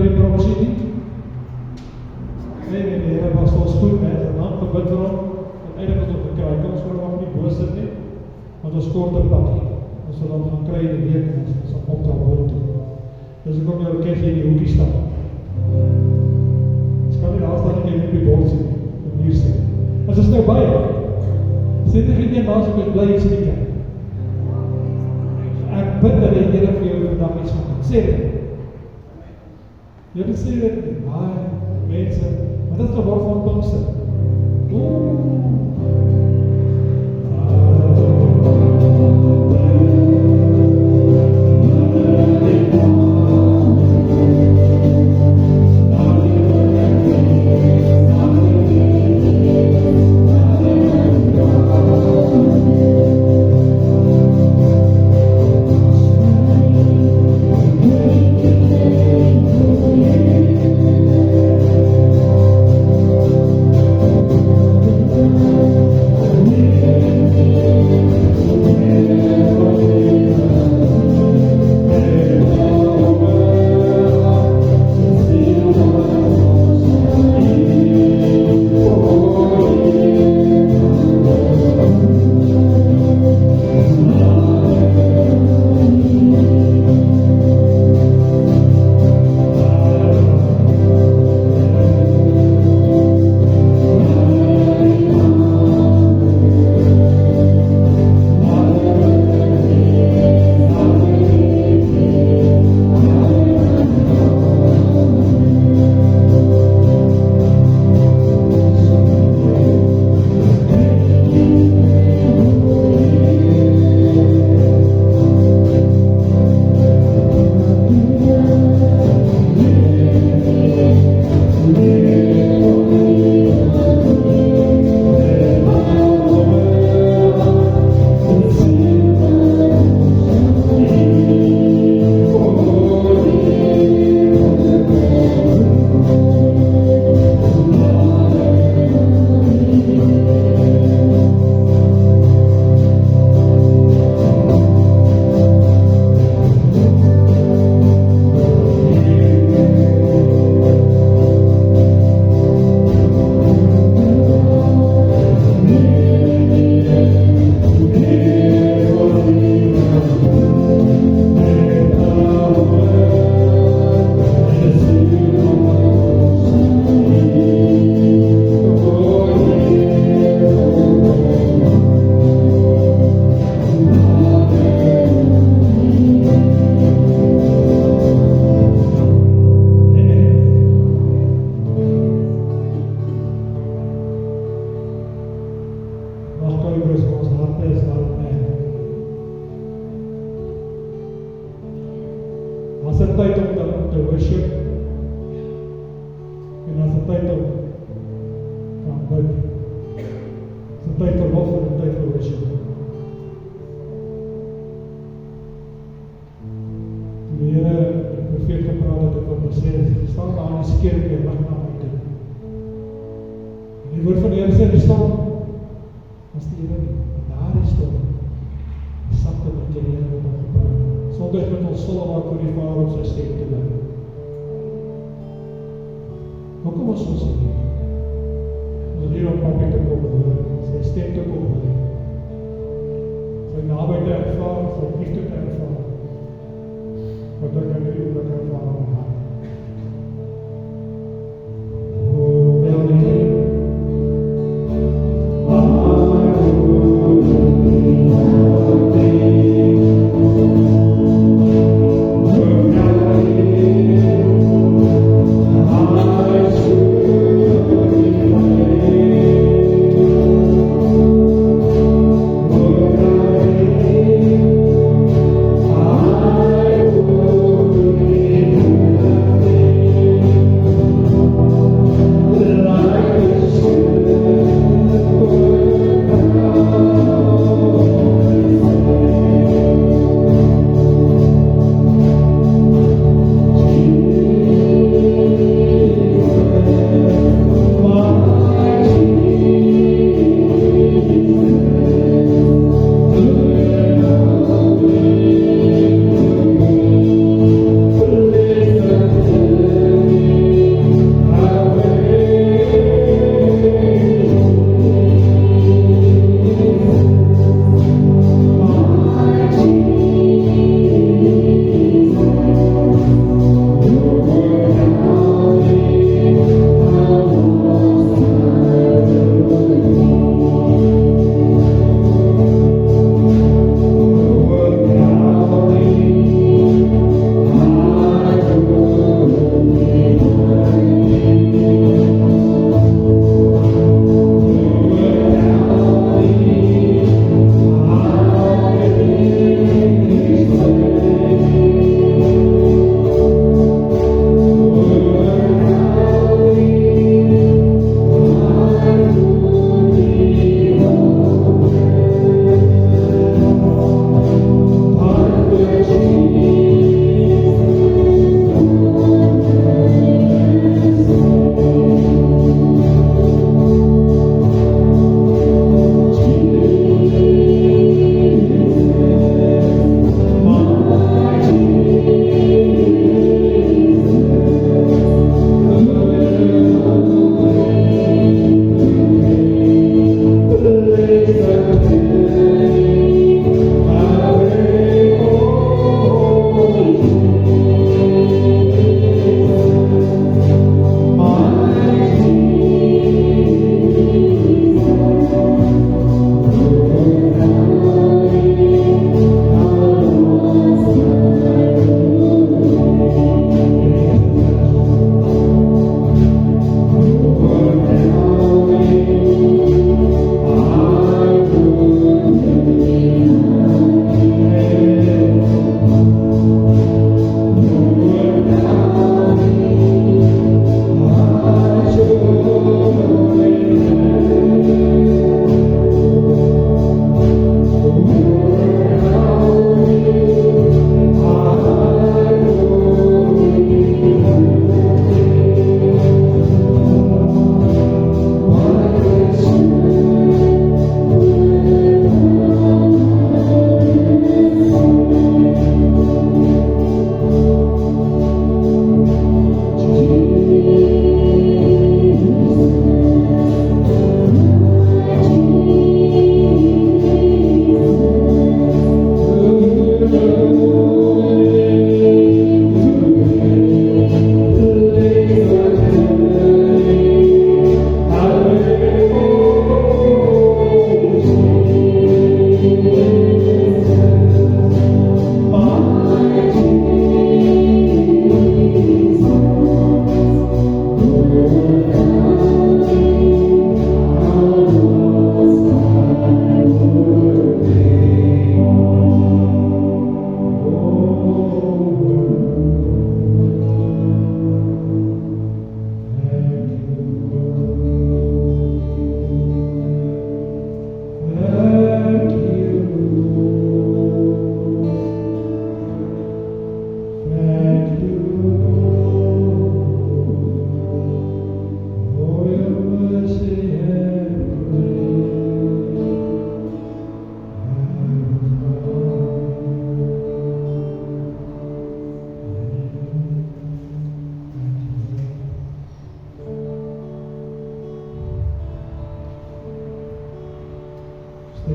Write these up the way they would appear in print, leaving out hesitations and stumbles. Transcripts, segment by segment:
die promosie nie? Nee, die Here was vir ons goed, hè, en dan gebid vir hom, uiteindelik het ons gekry, kan ons vir hom nie boos sit nie, want ons kort 'n pakkie, ons sal hom gaan kry in die week, en ons sal opdrag word toe. Dus ek kom jou kyk hier in die hoekie staan. Ons kan nie daar staan en jy net die bord sien, en hier sien. As ons nou baie, sê dit nie naas ek is bly in die kerk. Ek bid dat die Here vir jou vandag iets gaan sê dit. Jy sê dit nie, mense, wat is die woord van Pinkster?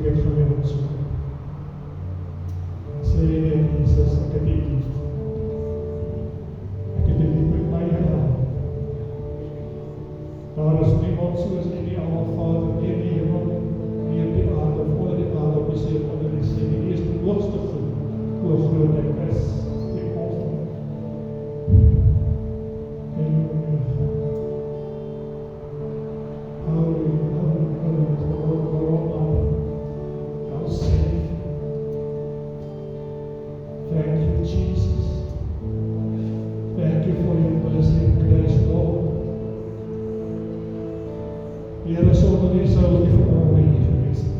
ek het geweet so. Sê Jesus, ek het U lief. Ek het U lief met my gedaan. Daar is niemand soos U nie, almal Vader, nie in die hemel, nie op die aarde, onder die aarde, op die see, onder die see. Die eerste hoogste goed, hoe groot ek is, die ongeluk. Thank you, Jesus. Thank you for your mercy and grace, Lord. Here sonder U sou ons nie vanmôre hier gewees het.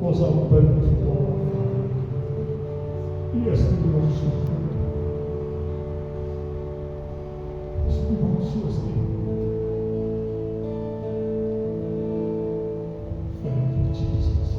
Ons aanbid U vanmôre. U is die hoogste God. Is niemand soos U. Thank you, Jesus.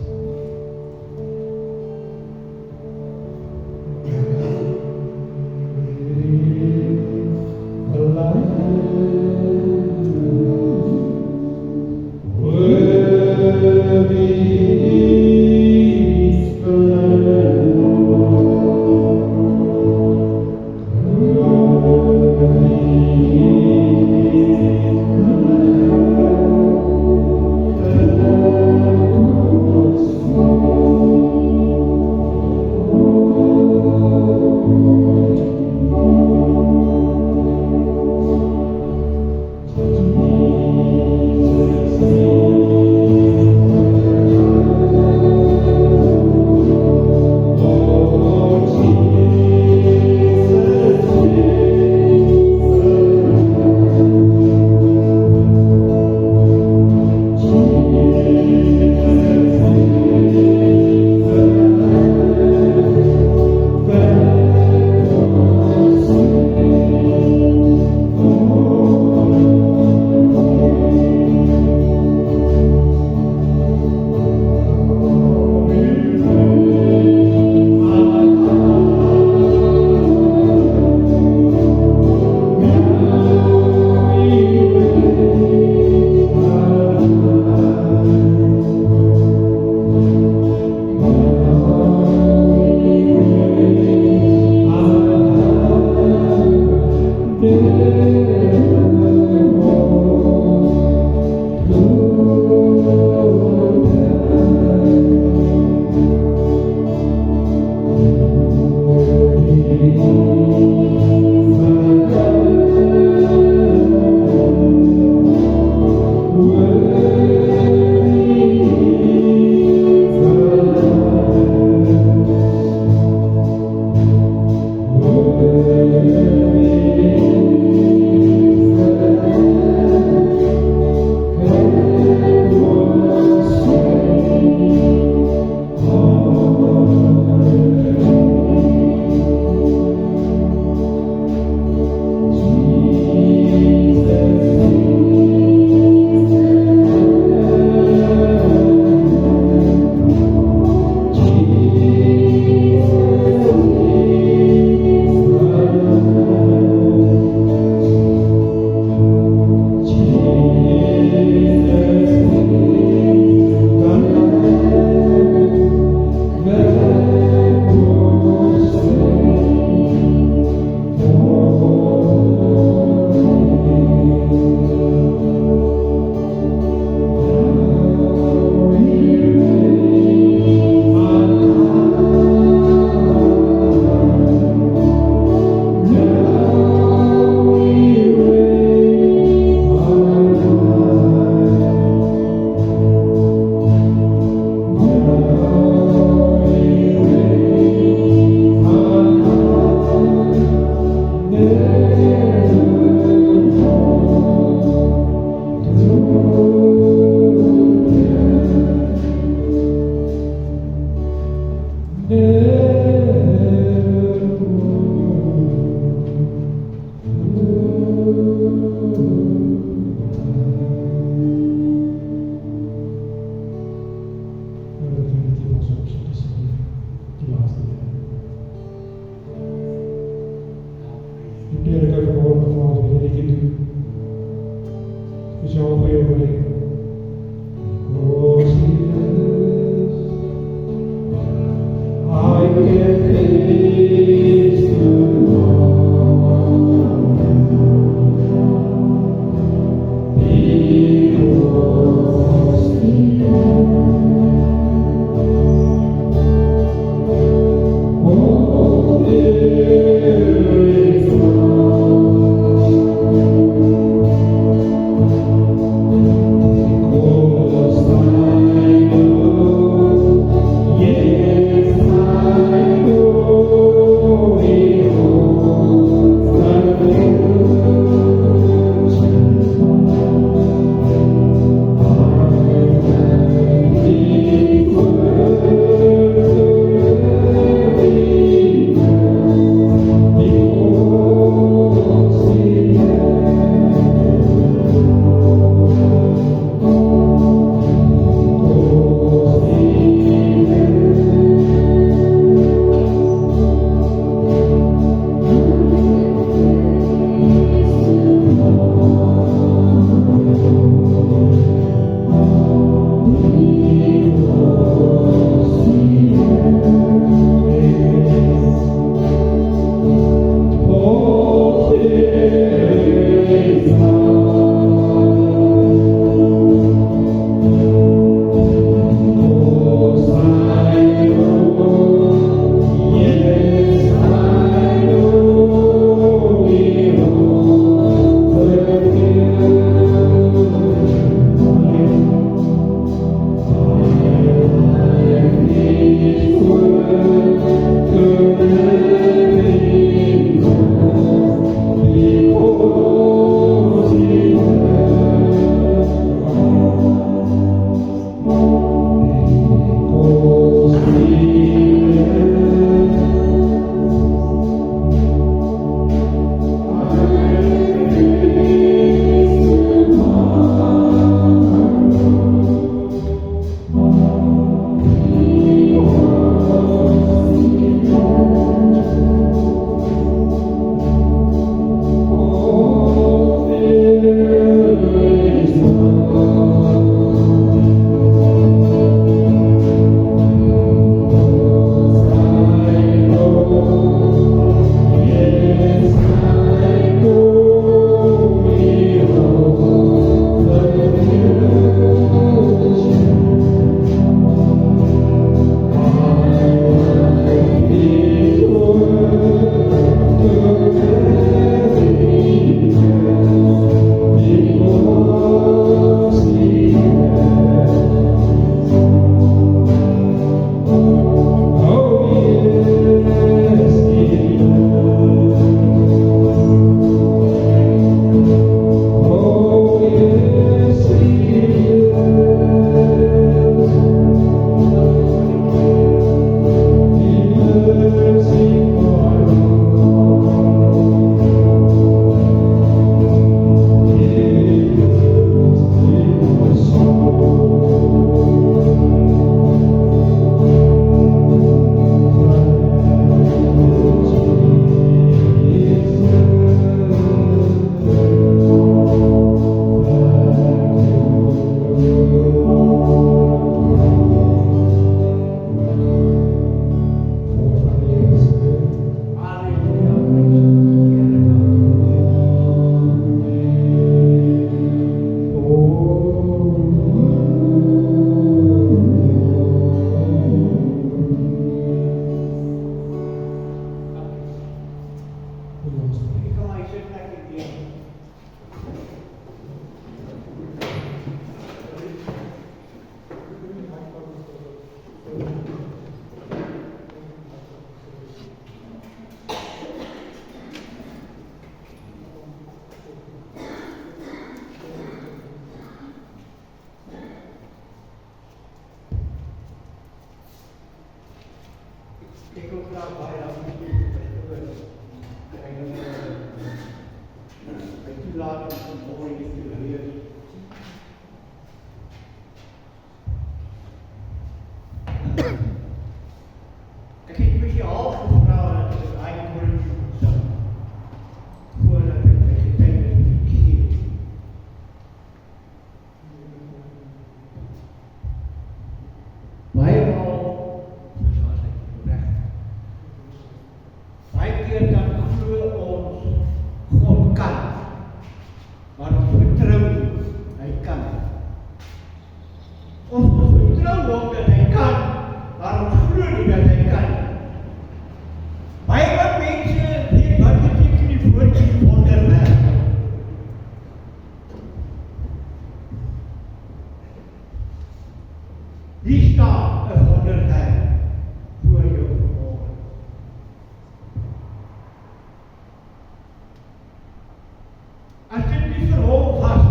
As dit nie vir hom was,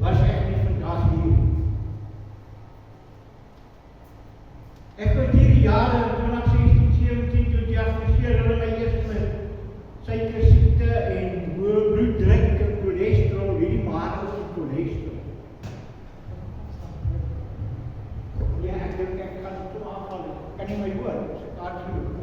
was ek nie vandag hier. Ek was hierdie jare, toen ek 16, 17, toe diagnoseer hulle my eers met suikersiekte en hoë bloeddruk en cholesterol, hierdie maandels en cholesterol. Ja, ek dink ek kan het toe aanval, kan nie my hoor, as ek aansloop,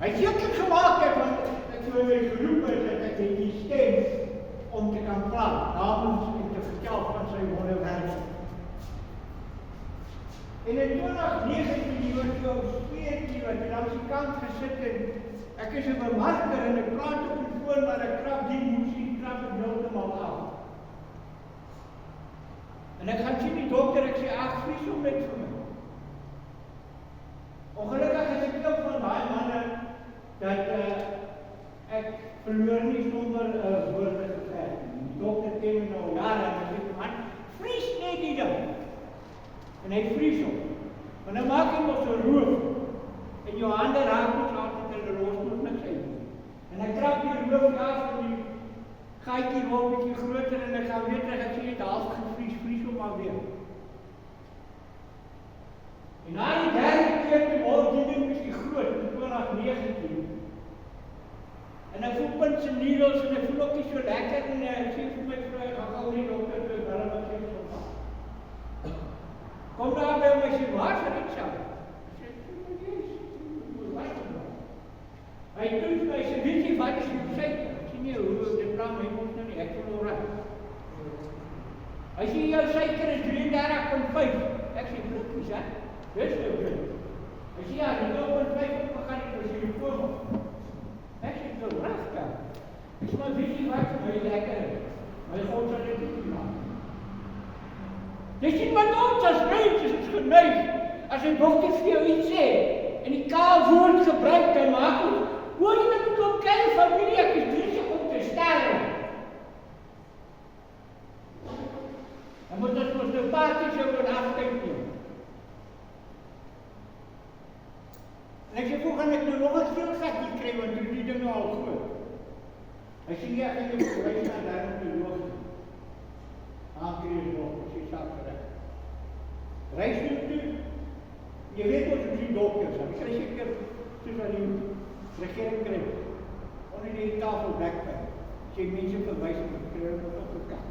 hy seker gemaak het, want ek so my geroep is, dat ek het die stem om te kan praat, namens en te vertel van sy wonderwerk. En in 2019, die was so speertjie, wat ek langs die kant gesit en ek is 'n bemarker en ek praat op die foon, maar ek krap die muziek, krap ek heeltemal af. En ek gaan sien die dokter, ek sê, ag, vries hom net vir my. Ongelukkig is ek ook van daai manne, dat ek verloor nie sonder woorde gevecht. Die dokter ken my nou jare en ek sê, man, vries net die ding. En hy vries hom. Maar nou maak hy nog so roof. En jou hande raak ons altyd in die roos nog niks uit. En ek krap die roof af en die gaatjie word bietjie groter en ek gaan weer terug, ek sê, het half gevries, vries hom maar weer. En na die derde keer toe word die ding bietjie groot, in 2019. En ek voel pins en needles en ek voel ook nie so lekker en ek sê vir my vrou, ek gaan gauw die dokter toe, hulle wat sê so van. Kom daar by my, sê, waar is dit so? Ek sê, wat is dit? Hy doen vir my, sê, weet jy wat is jou suiker? Ek sê nie, hoe, dit praat my mond nou nie, ek voel al reg. Hy sê, jou suiker is 33,5. Ek sê, blikkies, hè? Dit is jou kind. Hy sê, ja, die 0,5 op gaan ek vir sy voormaak. Ek sê, dit is rechtig. Ek sê, maar weet jy wat vir my lekker is? My God sal dit nie maak. Jy sien wat ons as mens is geneig. As een dokter vir jou iets sê, en die K-woord gebruik, dan maak ons, hoor jy met die kleine familie, ek is bezig om te sterwe. Dan moet ons ons nou paartjes jou in afkijk neem. En ek sê, hoe gaan ek nou nog een geelgat nie kry, want die ding nou al groot. Hy sê, ja, ek het verwijs naar daar op die loog. Aankreeg nog, ek sê, saak gerecht. Reis nu toe, jy weet ons is die dokters, ek sê seker, soos aan die regering kry, onder die tafel wegpijn, sê mense verwijs om te kry, op die kant.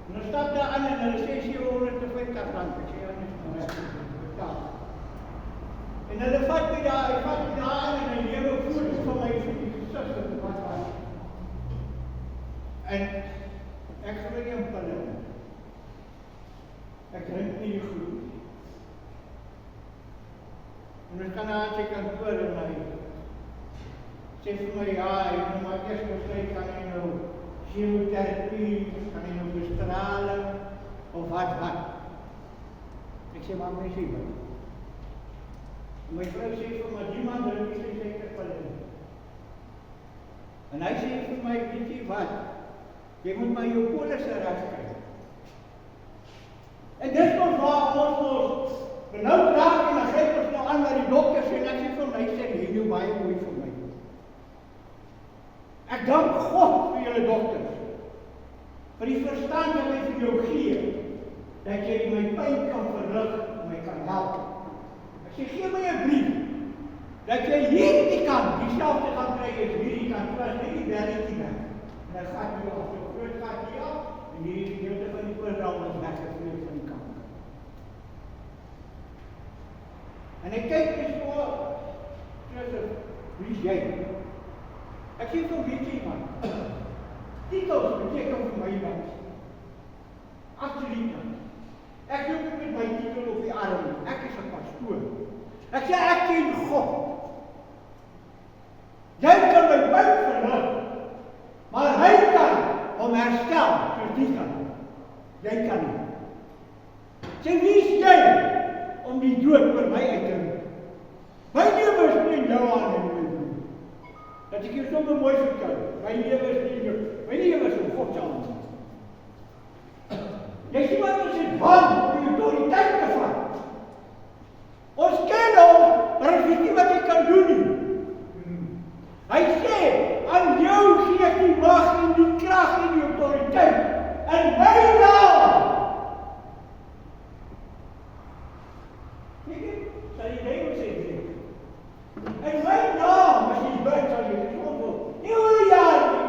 En dan stap daar aan en hulle sê, 750 rand, ek sê, ja, nie, maar betaal. En hulle vat my daar aan en hy neem een foto van my vir die gezicht wat was. En ek gaan nie in pille. Ek drink nie die groep. En ek kan aan sy kantoor en hy sê vir my, ja, hy moet maar eerst besluit, kan hy nou chemotherapie, kan hy nou bestraling, of wat. Ek sê, maar my sê wat. My vrou sê vir my, die man drink nie sy suikerpille nie. En hy sê vir my, weet jy wat, jy moet maar jou polisse recht kry. En dit was waar ons benauwd raak en dan gryp ons nou aan wat die dokter sê, en ek sê vir my, hy sê, jy nou baie mooi vir my. Ek dank God vir julle dokters, vir die verstand wat hy vir jou gee, dat jy my pyn kan verlig en my kan help. Ek sê, gee my een brief, dat jy hierdie kant, die selfde gaan kry is hierdie kant, terwijl net die berretjie weg. En dan gaat jy af, so groot gaat jy af, en hierdie gedeelte van die oorraal is weggevlees van die kant. En ek kyk eens voor, wie is jy? Ek sê vir weet jy man, titels beteken vir my mens. Absoluut nie. Ek loop met my titel op die arm, ek is 'n pastoor. Ek sê ek ken God. Jy kan my pyn verlig, maar hy kan hom herstel, soos die kan. Jy kan nie. Sê wie is jy om die dood vir my uit te roep? My lewe is nie in jou hande nie. Dat ek jou sommer mooi vertel, my lewe is nie in jou, my lewe is in God se hande. Jy sien wat ons het bang om die autoriteit te vat. Ons ken Hy sê, aan jou gee ek die mag en die krag en die autoriteit. In my naam. Sal die Bijbel sê, in my naam, as jy bid, sal jy gesond word. Nie oor 'n jaar nie.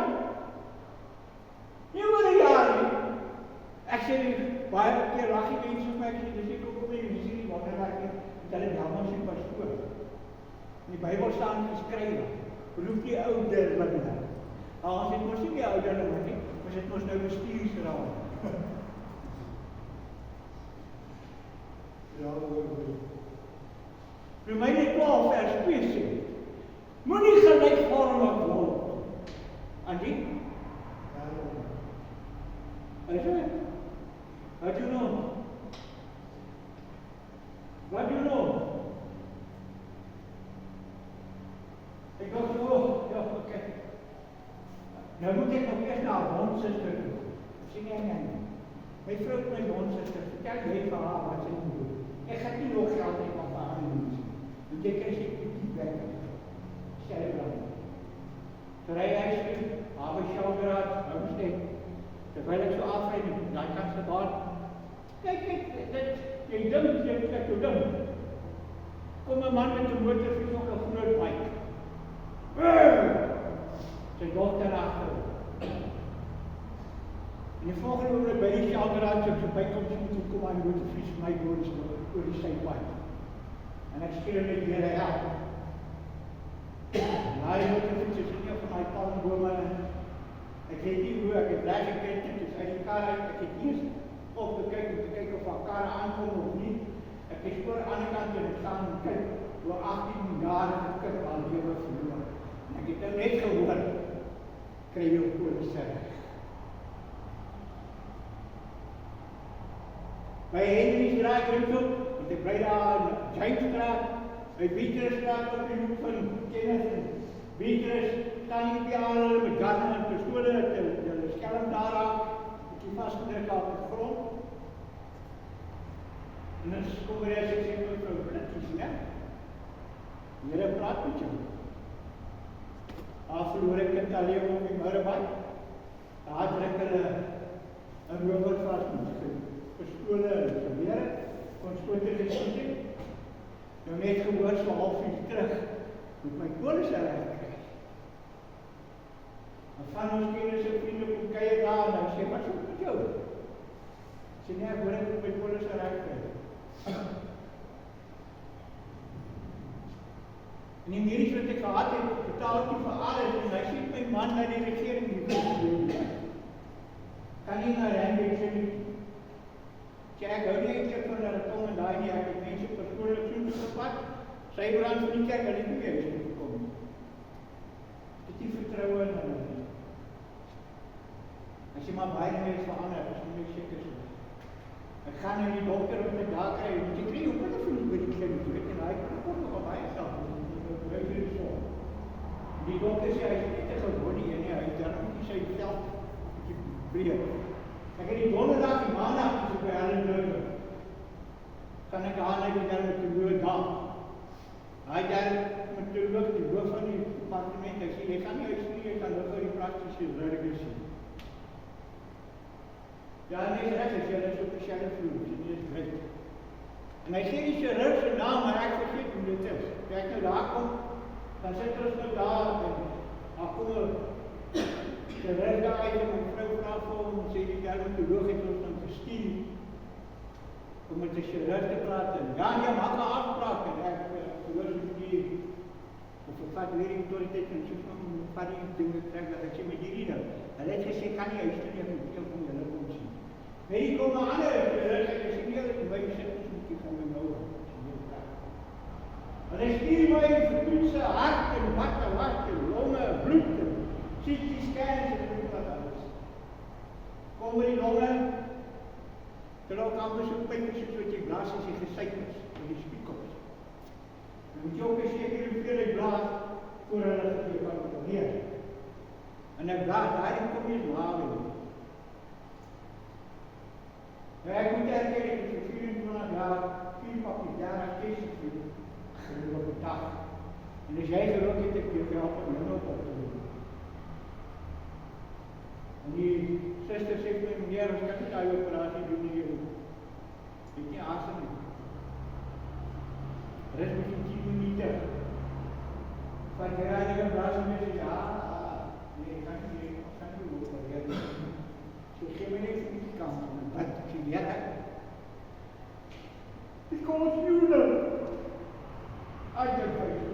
Nie oor 'n jaar nie. Ek sê baie keer lag die mense vir my, ek sê, dis nie hoekom jy visie nie, wonderwerk nie, dat hulle jammer sê pastoor. In die Bybel staan geskrywe, roep die ouderlinge. Ons het mos nie die ouderlinge nie, ons het mos nou bestuursraad. Ja, Romeine 12 vers 2 sê, moenie gelykvormig word aan die Wat doen ons? Wat doen ons? Ek dink so, ja, oké. Nou moet ek nog eers na 'n bondsuster toe. Sien jy? My vrou het my bondsuster, vertel jy vir haar wat sy moet doen. Ek gaan nie nog geld hê van haar nie. Want jy kry sy die werk. Stel brand. Ry huis toe, haar sjougraad, homestead. Terwyl ek so afry, daai kant se baan. Kyk, jy dink ek toe dink. Kom 'n man met 'n motorfiets op 'n groot bike. Sy dogter agter. En die volgende oomblik by die sjougraad so bykom toe kom hy motorfiets vir my oor die sypad. En ek skree net Here help. Daai motorfiets is nie van my palmbome. Ek weet nie hoe ek het reg gekyk het uit die kar uit. Ek het eers op gekyk om te kyk of haar kar aankom of nie. Ek het voor aan die kant en ek staan en kyk oor 18 jaar gekik aan lewe verloor. En ek het nou net gehoor, kry jou polisie reg. By Henrystraat Rimsop, want ek bly daar in Jamesstraat, by Beatricestraat op die hoek van Kenneth en Beatrice, staan die piano met garden en pistole, hulle skelm daar raak, die vastgedruk op die grond. En dan kom er eens, ek sê, mevrou Blikkies, ne? Die Here praat met jou. Daar verloor ek kind alleen op die Murrebaan. Daar druk hulle 'n rower vast met pistole en gewere, kon skote geskiet het. Nou net gehoor so halfuur terug, moet my polis reg kry. En van ons kinders en vriende kom kuier daar en hy sê, wat is met jou? Sê nee, ek hoor ek moet my polis reg kry. En die medies wat ek gehad het, betaal ek nie vir alles, en hy sê my man na die regering die wil. Kan nie na Randwick sê nie. Sê ek hou nie eintlik van hulle kom en daai nie, ek het mense persoonlik so toegevat, sy brand van die kerk, hulle nie weer is gekom. Ek het nie vertroue in hulle nie. As jy maar baie meer verander, as jy nie seker so. Ek gaan in die dokter wat ek daar kry, moet ek nie op hulle voel by die kliniek, weet en hy kom nog al baie geld, die dokter sê, hy is nie te gewoon nie, hy het daarom nie sy veld breek. Ek het die donderdag en maandag toe by hulle nodig. Kan ek aan uit die dermatoloog daar. Hy dermatoloog, die hoof van die departement, hy sê, jy kan nie huis nie, jy kan ook vir die praktische chirurgie sien. Ja, en hy is reg, hy is op die vloer, die is breed. En hy sê die chirurg se naam, maar ek vergeet hoe dit is. As ek nou daar kom, dan sit ons nou daar, en dan kom chirurg daar uit, en my vrou vraag vir hom, en sê die dermatoloog het ons dan gestuur, om met die chirurg te praat, en ja, nee, maak 'n afspraak, en ek hoor so die, of ek vat weer die autoriteit, en so van, vat die dinge trek, dat ek sê met hierdie nou, hulle het gesê, kan nie huis toe nie, ek moet heel van julle kom sien. Nee, die kom na ander chirurg, ek sê nie, ek by die sit, moet ek van my nou, en hy stuur my vir toetse, hart en watte, longe, bloed, CT scans en weet wat alles. Kom by die longe, terwyl ek amper so pyn is soos wat jy blaas as jy gesuik is, in die spiekels. Dan moet jy ook seker hoeveel jy blaas, voor hulle jy kan opereer. En ek blaas, daarin kom jy laag in. Ek moet erken, ek is 24 jaar, 4 papie, daar is 10 op die dag. En as jy geruk het, ek jou help om jou op te doen. En die suster sê vir my, meneer, ons kan nie daai operasie doen nie, jy het nie asem nie. Er is misschien 10 minuten. Van die reinige blaas en mensen, ja, nee, ik kan niet opereren. Ze geven me niet die kans, maar wat ik zie, ja, ik kom het huwelijk. Uit de vuist,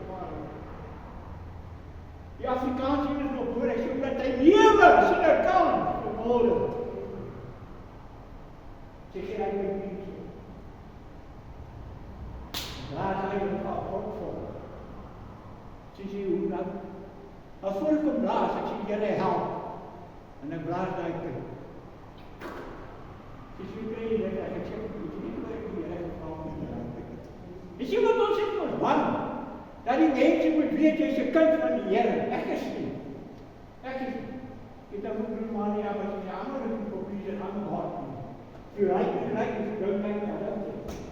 die Afrikaanse is nog voor, ik zie dat hij lewe, sien een kans, vermoorden. Ze geven eigenlijk niet. Blaas eigenlijk al voor. Zie je hoe dat? Als voor ik een blaas, ik zie jullie help. En dan blaas ik in. Dus je krijgt dat ik zeg, ik niet waar ik hier heb gevallen. Je ziet wat ons is voor man. Dat die mensen moet weten, is je kind van die Heer. Echt is niet. Echt is niet. Ik heb ook een man die hebben gezegd, ja, maar ik moet kiezen aan mijn hart. Je lijkt is dood, lijkt me dat.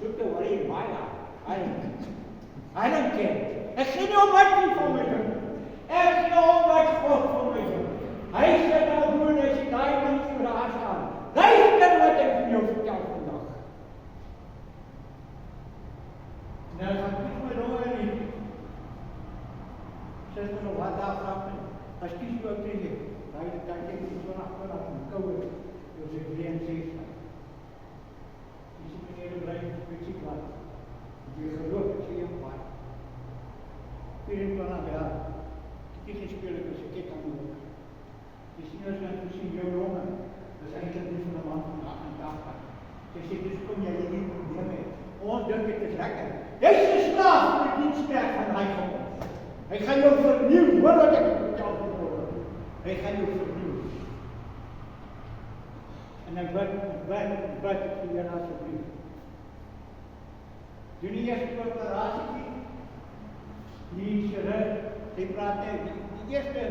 Doe het wel in mij aan. I don't care. Ik zie niet om wat die voor mij doen. Ik zie niet om wat God voor mij doen. Hij zegt nou doen als je daar niet voor de aard gaat. Luister wat ik van jou vertel vandaag. Nou gaat het niet meer door niet. Zeg me nog wat daar gaat. Als kies je wat tegen. Hij zegt dat ik niet zo naar vanaf een koude. Dus ik leer en zeg. Die zit meneer de Bruin, ik zie wat. Je geloof, ik zie hem wat. Ik weet niet wat ja. Ik geen spelen als ik aan de hoek. Je ziet als je misschien jouw jongen. Dat is eigenlijk niet van de man van 88. Ze zegt dus kom jij hier niet proberen. Ons denkt het is lekker. Deze is slaaf voor de dienstwerk van hij komt. Hij gaat jou vernieuwen. Hoor wat ik vertel voor. Hij gaat jou vernieuwen. En dan buiten ik je alsjeblieft. Doe niet eerst een operatie. Die chirurg, die praat net, die eerste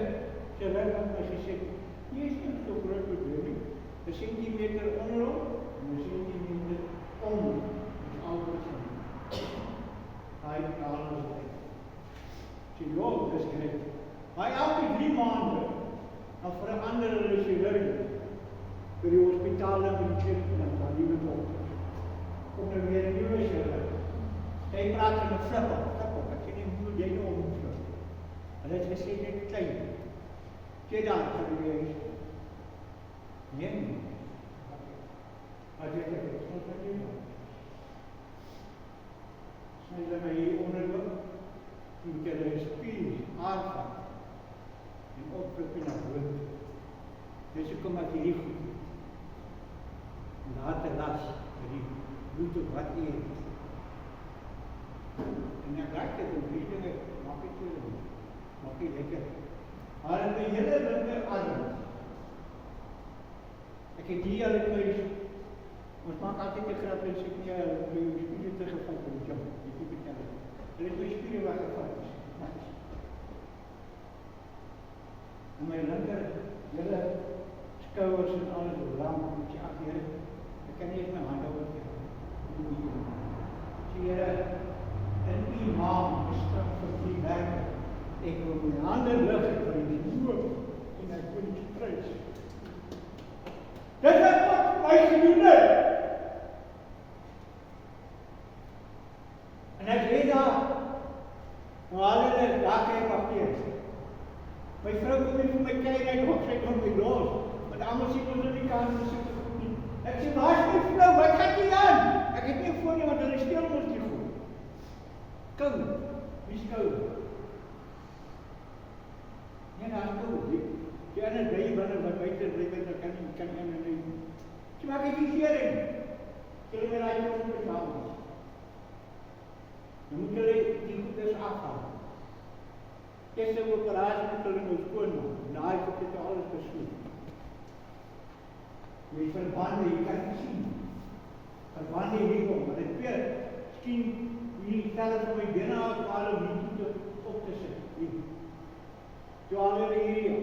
chirurg had mij gezegd, die is niet zo groot bedoeling. Een centimeter onderop en een centimeter onder. Dat is altijd zo. Hij heeft alles weg. Ik zei, joh, dat is gek. Maar elke 3 maanden, dan veranderen de chirurgen. Bij de hospitaal en bij de kerk, dan gaan die weer op. Komt er weer een nieuwe chirurg. Hij praat van een flippel. Jy nou omvloed. Hulle het gesê net klein. Jy daar gewees. Nee. Wat jy het ons wat jy nou. Sny hulle my hier onderloop. Moet jy hulle spies aanvat. En opdruk na boot. Dis kom ek hier goed. Later las vir die bloed op wat jy het. En dan krijg je de drie dingen, mag ik je doen, mag je lekker. Maar in de hele linker arm, ik heb die al in huis, ons maak altijd een grap en zeg ja, je spieren teruggevallen van de job, je kunt vertellen. Er is mijn spieren weggevallen, en mijn linker, hele schouders en alles lang, moet je afheren. Ik kan niet eens mijn handen overgeven. Zie je een imam gestraft voor die werken. Ik wil mijn handen luchten voor die boer in het koningskruis. Dat is wat wij gedaan hebben. En hij zei daar, nou alle dagen papier. Mijn vrouw komt niet voor mij kijken en God zei kom weer los. Want allemaal zien we die kant en zitten goed niet. Ik zei, waar is mijn vrouw? Wat gaat die aan? Ik heb niet voor je, want er is stil ons niet goed. Kom, wie is koud? Ja, dat is koud. Je kan het blijven, wat buiten blijven, dan kan je niet leven. Ze maken die kering. Zullen we daar jongens betalen? Dan moet je die goeders afhalen. Eerste operatie moet je nog schoonmaken. Daar heb je alles besloten. Je verbanden, je kan niet zien. Verbanden hierop, maar het weer, misschien die stellen van mij binnen uit waren om die voeten op te zetten. Zo halen we hier.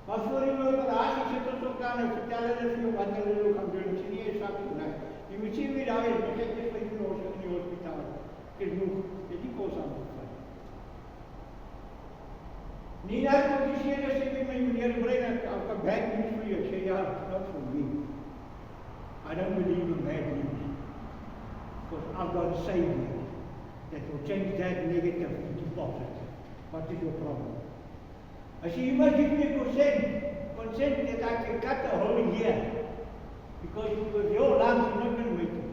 Maar voor die operatie zit ons ook aan en vertellen ze wat ze nu gaan doen. Ze niet eens zaken doen. Je moet zien wie daar is, maar kijk eens wat je los in het hospitaal. Genoeg, je die kost aan het vallen. Nie nou tot die seene sê met my meneer Brein, I've got bad news for you. Ek sê, ja, it's not for me. I don't believe in bad news. Because I've got a Savior that will change that negative into positive. What is your problem? I say, you must give me consent that I can cut a hole here. Because with your lungs, you're not going to make it.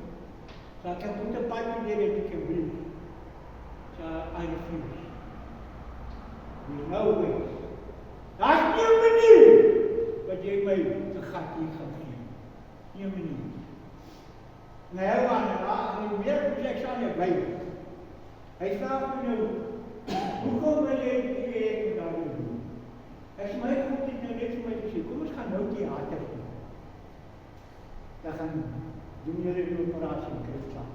So I can put a pipe in there that you can breathe. So I refuse. There's no way. Daar's nie 'n manier wat jy my 'n gat hier gaan gee. Nie 'n manier. En hy hou aan en meer kompleks aan die by. Hy vra vir jou, hoekom wil jy dit daar doen? As my God het nou net vir my gesê, kom ons gaan nou teater doen. Dan gaan doen jy 'n operasie in Christus.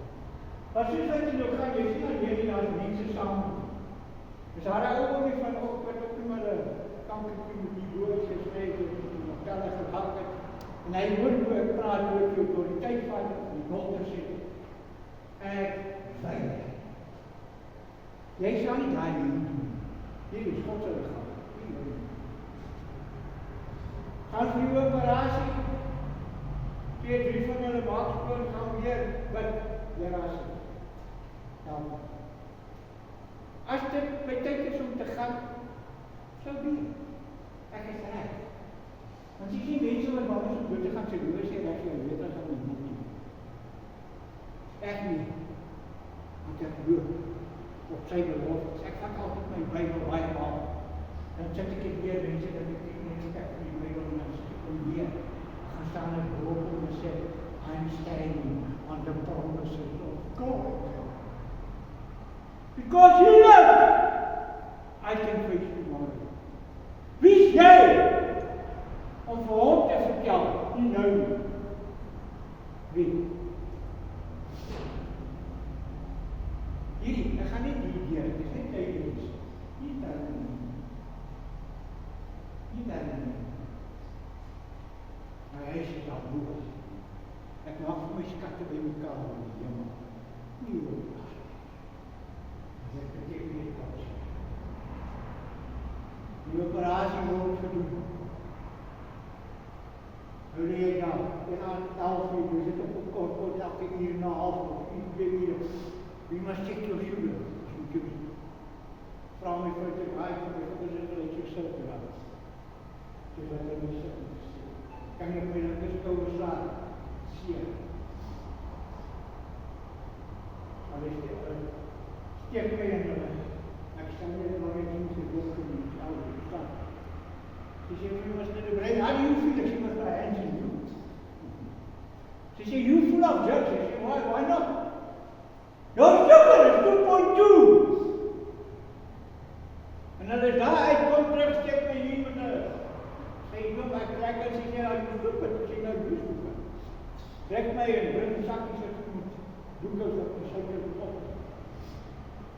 Wat soos wat jy nou gaan, jy sien dat jy daar mense saam. Dus haar ouwe nie van ook wat ook nie maar kankerkie met die woord geskryf het, die vertelle gehad het. En hy moet praat oor die autoriteit van die dokter sê. Ek veilig. Jy sal nie daai nie doen. Hier is God se liggaam. Gaan vir die operasie. 2-3 van hulle maakspoor gaan weer wat lerasie. Dan as dit my tyd is om te gaan, sou nie. Ek is reg. Want jy sien mense wat bang is om dood te gaan, sê loos sê dat jy weet as hulle nie. Ek nie. Want ek loop op sy beloftes. Ek vat altyd my Bybel baie maal. Dan sit ek weer mense dat ek nie ek die Bybel en dan sit ek om weer. Gaan staan ek boop en sê, I'm standing on the promises of God. Because He loves, I can face tomorrow. Wie's jy om vir hom te vertel, nie nou nie. Wie? Hierdie, ek gaan nie die deur, dit is net tydelik. Nie daar nie. Nie daar nie. My huis is al boos. Ek maak vir my skatte by mekaar in die hemel. Nie oor die as. Dit beteken nie kans. Die operasie word gedoen. Hulle het nou, en aan 11 uur, we zitten op kort, elke uur en 'n half, of 2 uur. We must check your sugar. Vra my vir die raai, vir die dat jy sou raak. Dis wat hulle sê. Kan jy my net skouer slaan? Seer. Alles steek my in hulle. Ek staan hier maar net in die boek in die ou staan. She said, you must not break. How do you feel? She must have hands in you. She said, you full of drugs. I said, why not? Your sugar is 2.2. En dan is daar uitkom terug, steek my hier met hulle. Sy noem, ek trek en sy sê, you stupid. Sy nou, you stupid. Trek my en bring die sakkies uit met doekels op die suiker op.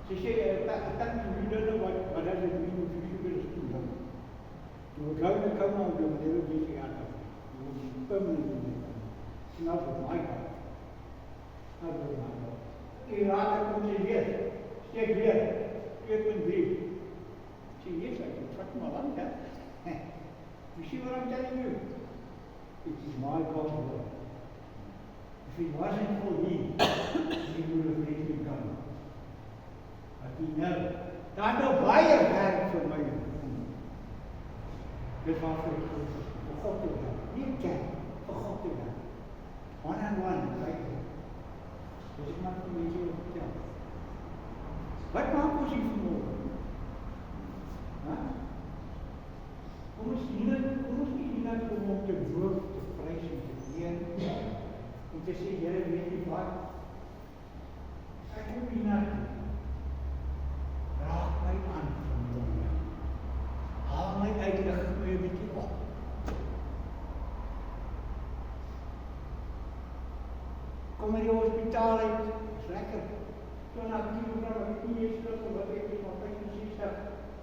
Sy sê, thank you don't know what does it mean if your sugar is too low. You will go and come out and never get you out of it. You will be permanently there. It's not with my God. Not with my God. Die later kom sy weer. Steek weer. 2.3. Sê, yes, I can truck my land, hè? You see what I'm telling you? It is my God's will. If it wasn't for Him, He would have let me go. But He never. Daar nou baie werk vir my. Dit was vir God te werk. Nie kerk, vir God te werk. One-on-one, right? Dus ik maak het een beetje op vertellen. Wat maakt ons hier vanmorgen? Kom ons nie iemand om te woord, te prijs en te leer. En te sê, Here, weet jy wat? Ek kom iemand. Raak my aan vanmorgen. Haal my uit, lig my een beetje op. Kom in die hospitaal uit, is lekker. Toen na 10 kilogram, wat ek nie eens lukken, wat ek is van 65,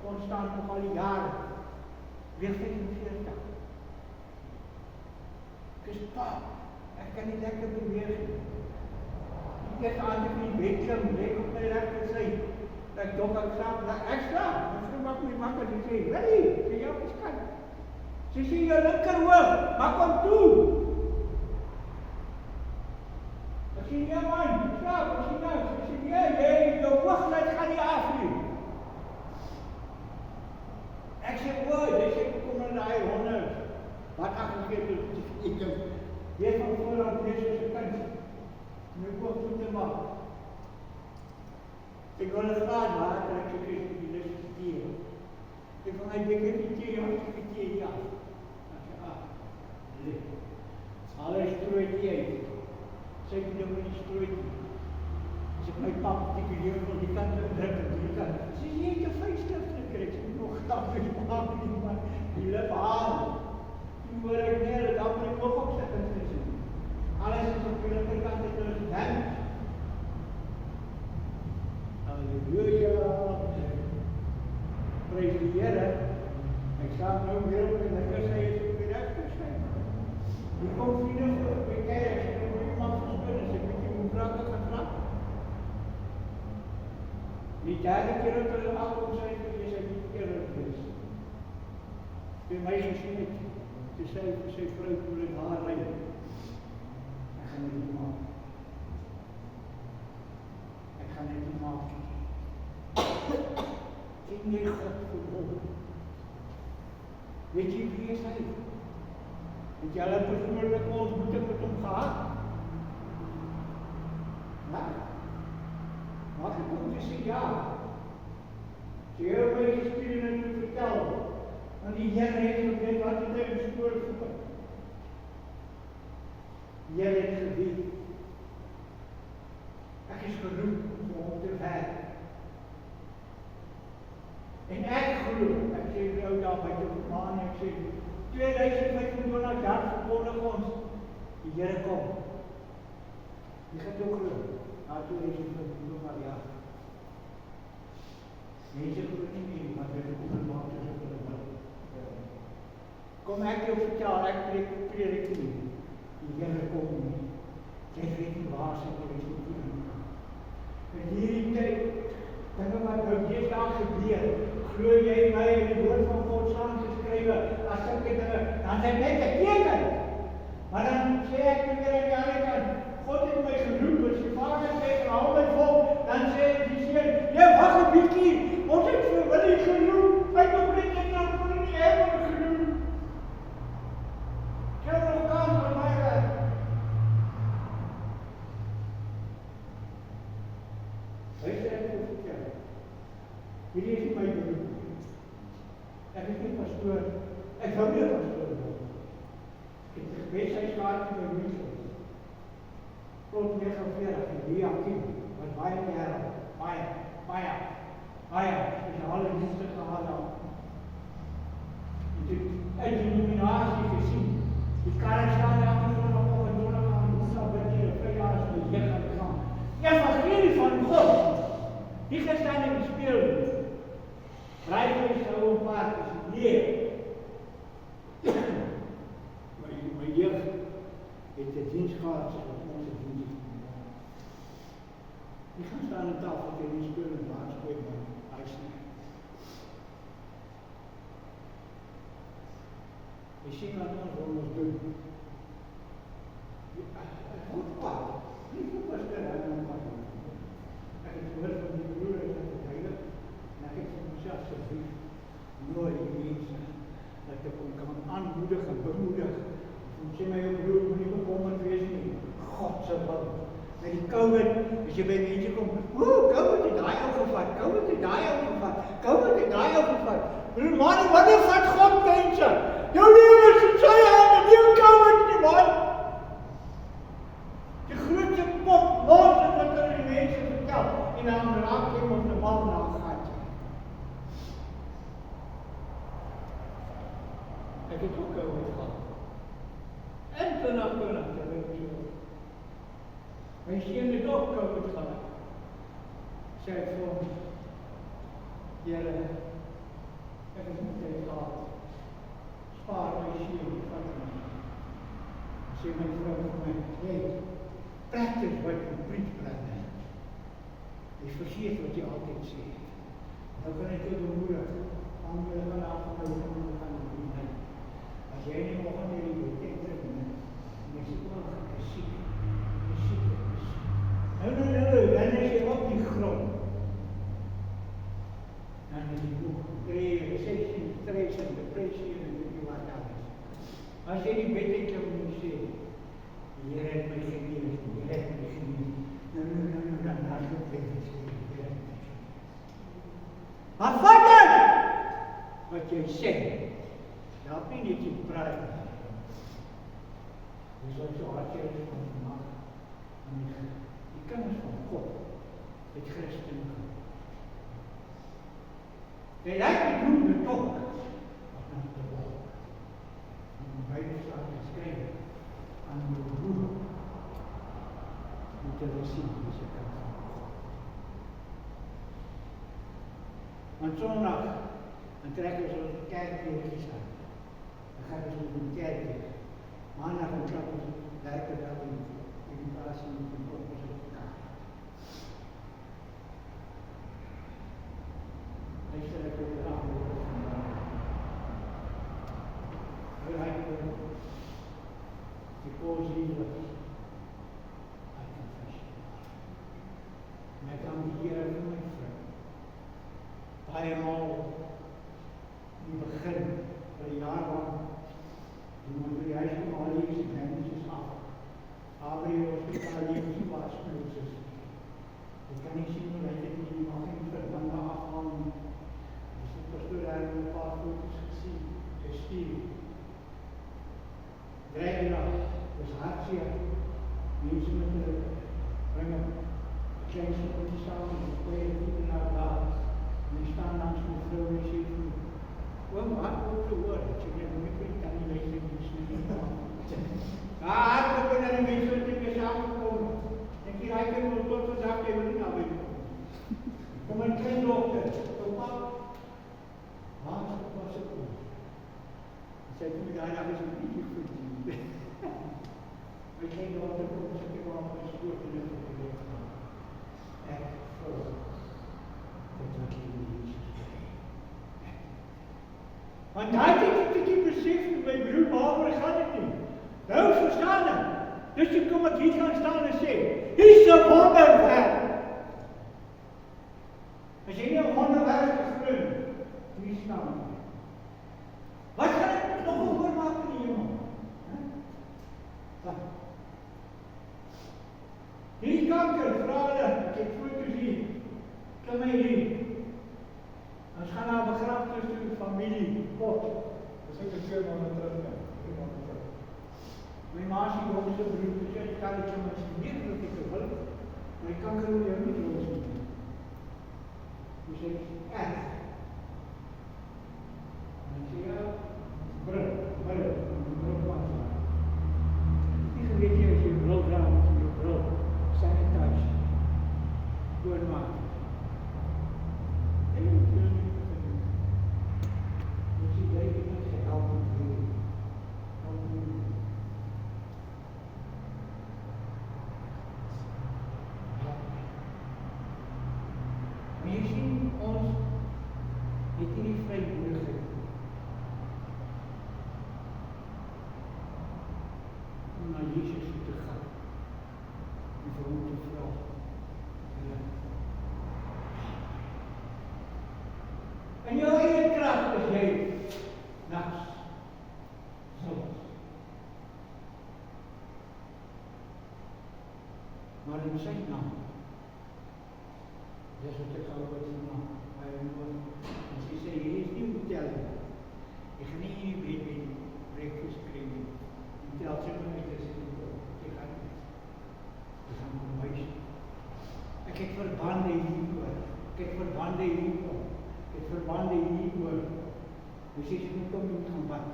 constant nog al die jaren. Weer 45. Ek is pap, ek kan nie lekker beweeg. Die eerste aand ek in die bed klim, lek op my rechter sy, dat ek dog ek slaap, ek slaap, my vrou maak maak my wakker, sy sê, Willie, sy jou beskat. Sy sê, jou linkerhoog, maak hom toe. Ek sê, ja man, slaap, ek sê, nou, sy sê, ja, jy, jou oogluid gaan nie af nie. Ek sê, jy sê, kom in die honde, wat afgegeet het, ek weet van voorhand wees as een kind, my oog toe te maak. Ek wil een graad water, ek sê, die liste thee. Ek van my beker die thee, ja, ek die thee, ja. Ek sê, leuk. Alle strooi thee uit. Sy het nou met die strooi thee. As ek my pap die video van die kant druk en die kant. Sy sê, jy het jou 5 stift gekry. Ek sê, nog graag nie maak nie, maar die lip haal. Toen hoor ek neer, dan moet ek ook opzet en sê. Alles is op die linkerkant, het is damage. Halleluja, prijs die Here. Ek staan nou weer op en ek sê, hy is op die rechter sy. Die kom vrienden voor op die kerk, ek sê, moet iemand verspinnen, sê, moet jy moet vraag gaan vraag. Die derde keer dat hulle afkom sy, is hy nie eerlijk is. Die meisje sê net, sy sê vir sy vrou, hoe het haar leid. Ek gaan dit nie maak. Ek gaan dit nie maak. Ken jy God vir hom? Weet jy wie is hy? Het jy al persoonlijke ontmoeting met hom gehad? Ja? Mag ek ook te sê ja? Sy heel my geskiedenis moet vertel, want die Here het geweet wat het hy in spoor gevoel. Die Here het geweet. Ek is geroep om hom te werk. En ek glo, ek sê die ou daar by die maan, ek sê 2025 jaar verkondig ons, die Here kom. Jy gaan ook glo, na 2025 jaar. Mense glo nie meer, maar dit is openbaar as ek hulle wil. Kom ek jou vertel, ek predik nie. Die Here kom nie. Jy weet nie waar sy wil is nie. In hierdie tyd, dinge wat nou deesdae gebeur, glo jy my in die woord van God saamgeskrywe, as sulke dinge, dan is net 'n teken. Maar dan sê ek weer aan die ander kant, God het my geroep, as die Vader sê, hou my vol, dan sê die Seun, jy wag 'n bietjie, ons het vir Willie geroep, hy het nog net in die hemel geroep. Jy wil nog kans vir my werk. Hy sê ek wil vertel, hierdie is my beroep. Ek is nie pastoor, ek wou nie pastoor word. Ek het gewees hy skaart in my wiesel. Tot 49, die Joachim, was baie kerel, baie, spesiale dienste gehad daar. En toe uit die nominatie gesien, die karre staan daar nog op en donderdag aan woensdag by die 5 jaar as die jeug aan die gang. Die evangelie van God, die gestaan in die speel. Rijden zou een paard is leer. My jeug het de dienst gehad, zoals onze dienst. Die gaan staan aan tafel tegen die speel en baas gooien, maar hij is niet. Je ziet wat ons doen. Goed pad. Niet goed was er uit mijn pad. Ik heb het gehoord van die broer en dat heilig. En ek het vir myself asseblief nooit die mense dat ek hom kan aanmoedig en bemoedig. En sê my jou broer, moet nie bekommerd wees nie. God se wil. Met die COVID, as jy by mense kom, COVID het daai ou gevat, COVID het daai ou gevat, COVID het daai ou gevat. Broer, man, wanneer vat God mense? Jou lewe is in sy hande, nie COVID nie, man. Die grootste pot nonsens wat hulle die mense vertel, en dan raak jy op die bal nagaan. Ek het ook COVID gehad. En toen my seun het ook COVID gehad. Sê ek vir hom, Here, ek het nie tyd gehad. Spaar my seun van my. Sê my vrou vir my, hey, practice what you preach, brother. Jy vergeet wat jy altyd sê. Nou kan ek jou bemoedig. Omwille van my familie gaan doen. As jy nie nog aan hierdie weekend terug en jy sê, oh, ek is siek. Nou, dan is jy op die grond. Dan is jy nog recessie, stress en depressie en weet jy wat alles. As jy die bed het om te sê, die Here het my genees, die Here het my genees. Nou, dan hardloop ek en sê, die Here het my genees. Maar vat dit! Wat jy sê, help nie net jy praat. Dis wat so hartseer is van gemaak. En die kinders van God het Christen gehad. They like to do the talk, but not the walk. En die Bijbel staat geschreven aan je broer moet hulle sien wie se kind van God. Want Sondag dan trek ons ons kerkdienste aan. Dan gaan ons in die kerk weer. Maandag dan klap ons werkdag in die plaas en op ons op elkaar. Luister ek ook graag oor vandaag. Because Jesus, I confess you. En ek kan die Here vir my vrou. Baie maal die begin van die jaar lang, toen ons by die huis van al die mense af. Gabriel hospitaal leef was Moses. Ek kan nie sien hoe hy dit nie mag nie verbande afhaal nie. Dus die pastoor daar in 'n paar foto's gesien, gestuur. Vrijdag was hartseer. Mense met hulle bring 'n klein stokkie saam en speel dit na daar. En die staan langs my vrou en sê vir my, oom, wat moet jy hoor? Ek sê, ek kan nie luister nie. Hardloop na die mense wat ek saamgekom. Ek sê, hy kan ons tot vandag jy wil nie na my kom. Kom my kleindogter, pap, wat was ek kom? Sy het my daai dag is een bietjie goed doen. My kleindogter kom, sê ek waar my skoot en ek op die gaan. Ek voel dat wat jy in Jesus krijg. Want hy het ek 'n bietjie besef met my broer, waaroor gaan dit nie? Nou verstaan ek. Dus jy kom ek hier gaan staan en sê, hier's 'n wonderwerk. As jy nie 'n wonderwerk geglo, wie staan? Wat gaan ek nog oormaak in die hemel? Wat? Hierdie kanker, vra hulle, ek het foto's hier, klim my hier. Ons gaan na 'n begrafnis toe, familie, pot. Dis ook 2 maande terug, ja. 3 maande terug. My ma se jongste broer gesê, ek kan dit sommer sien, nie dat ek wil, my kanker wil jou nie los nie. Hy sê, erg. En ek sê, ja, bril, wat? Nie geweet jy as jy bril dra, moet jy bril, sanitize, skoonmaak. En jy wil nie vergeet. Ek sê, jy het net gehelp met hierdie. Maar jy sien, ons het hierdie vrymoedigheid om na Jesus toe te gaan en vir hom te vra. In jou eie krag is jy niks. Maar in sy naam, dis wat ek al ooit van by hom hoor. En sy sê, hier is nie hotel nie. Jy gaan nie in die bed met breakfast kry nie. Die hotel sê my uit, sê jy gaan nie. Jy gaan kom huis. Ek het verbande hieroor. Ek het verbande hieroor. Ek het verbande hieroor. Hy sê, jy moet kom, jy moet gaan bad.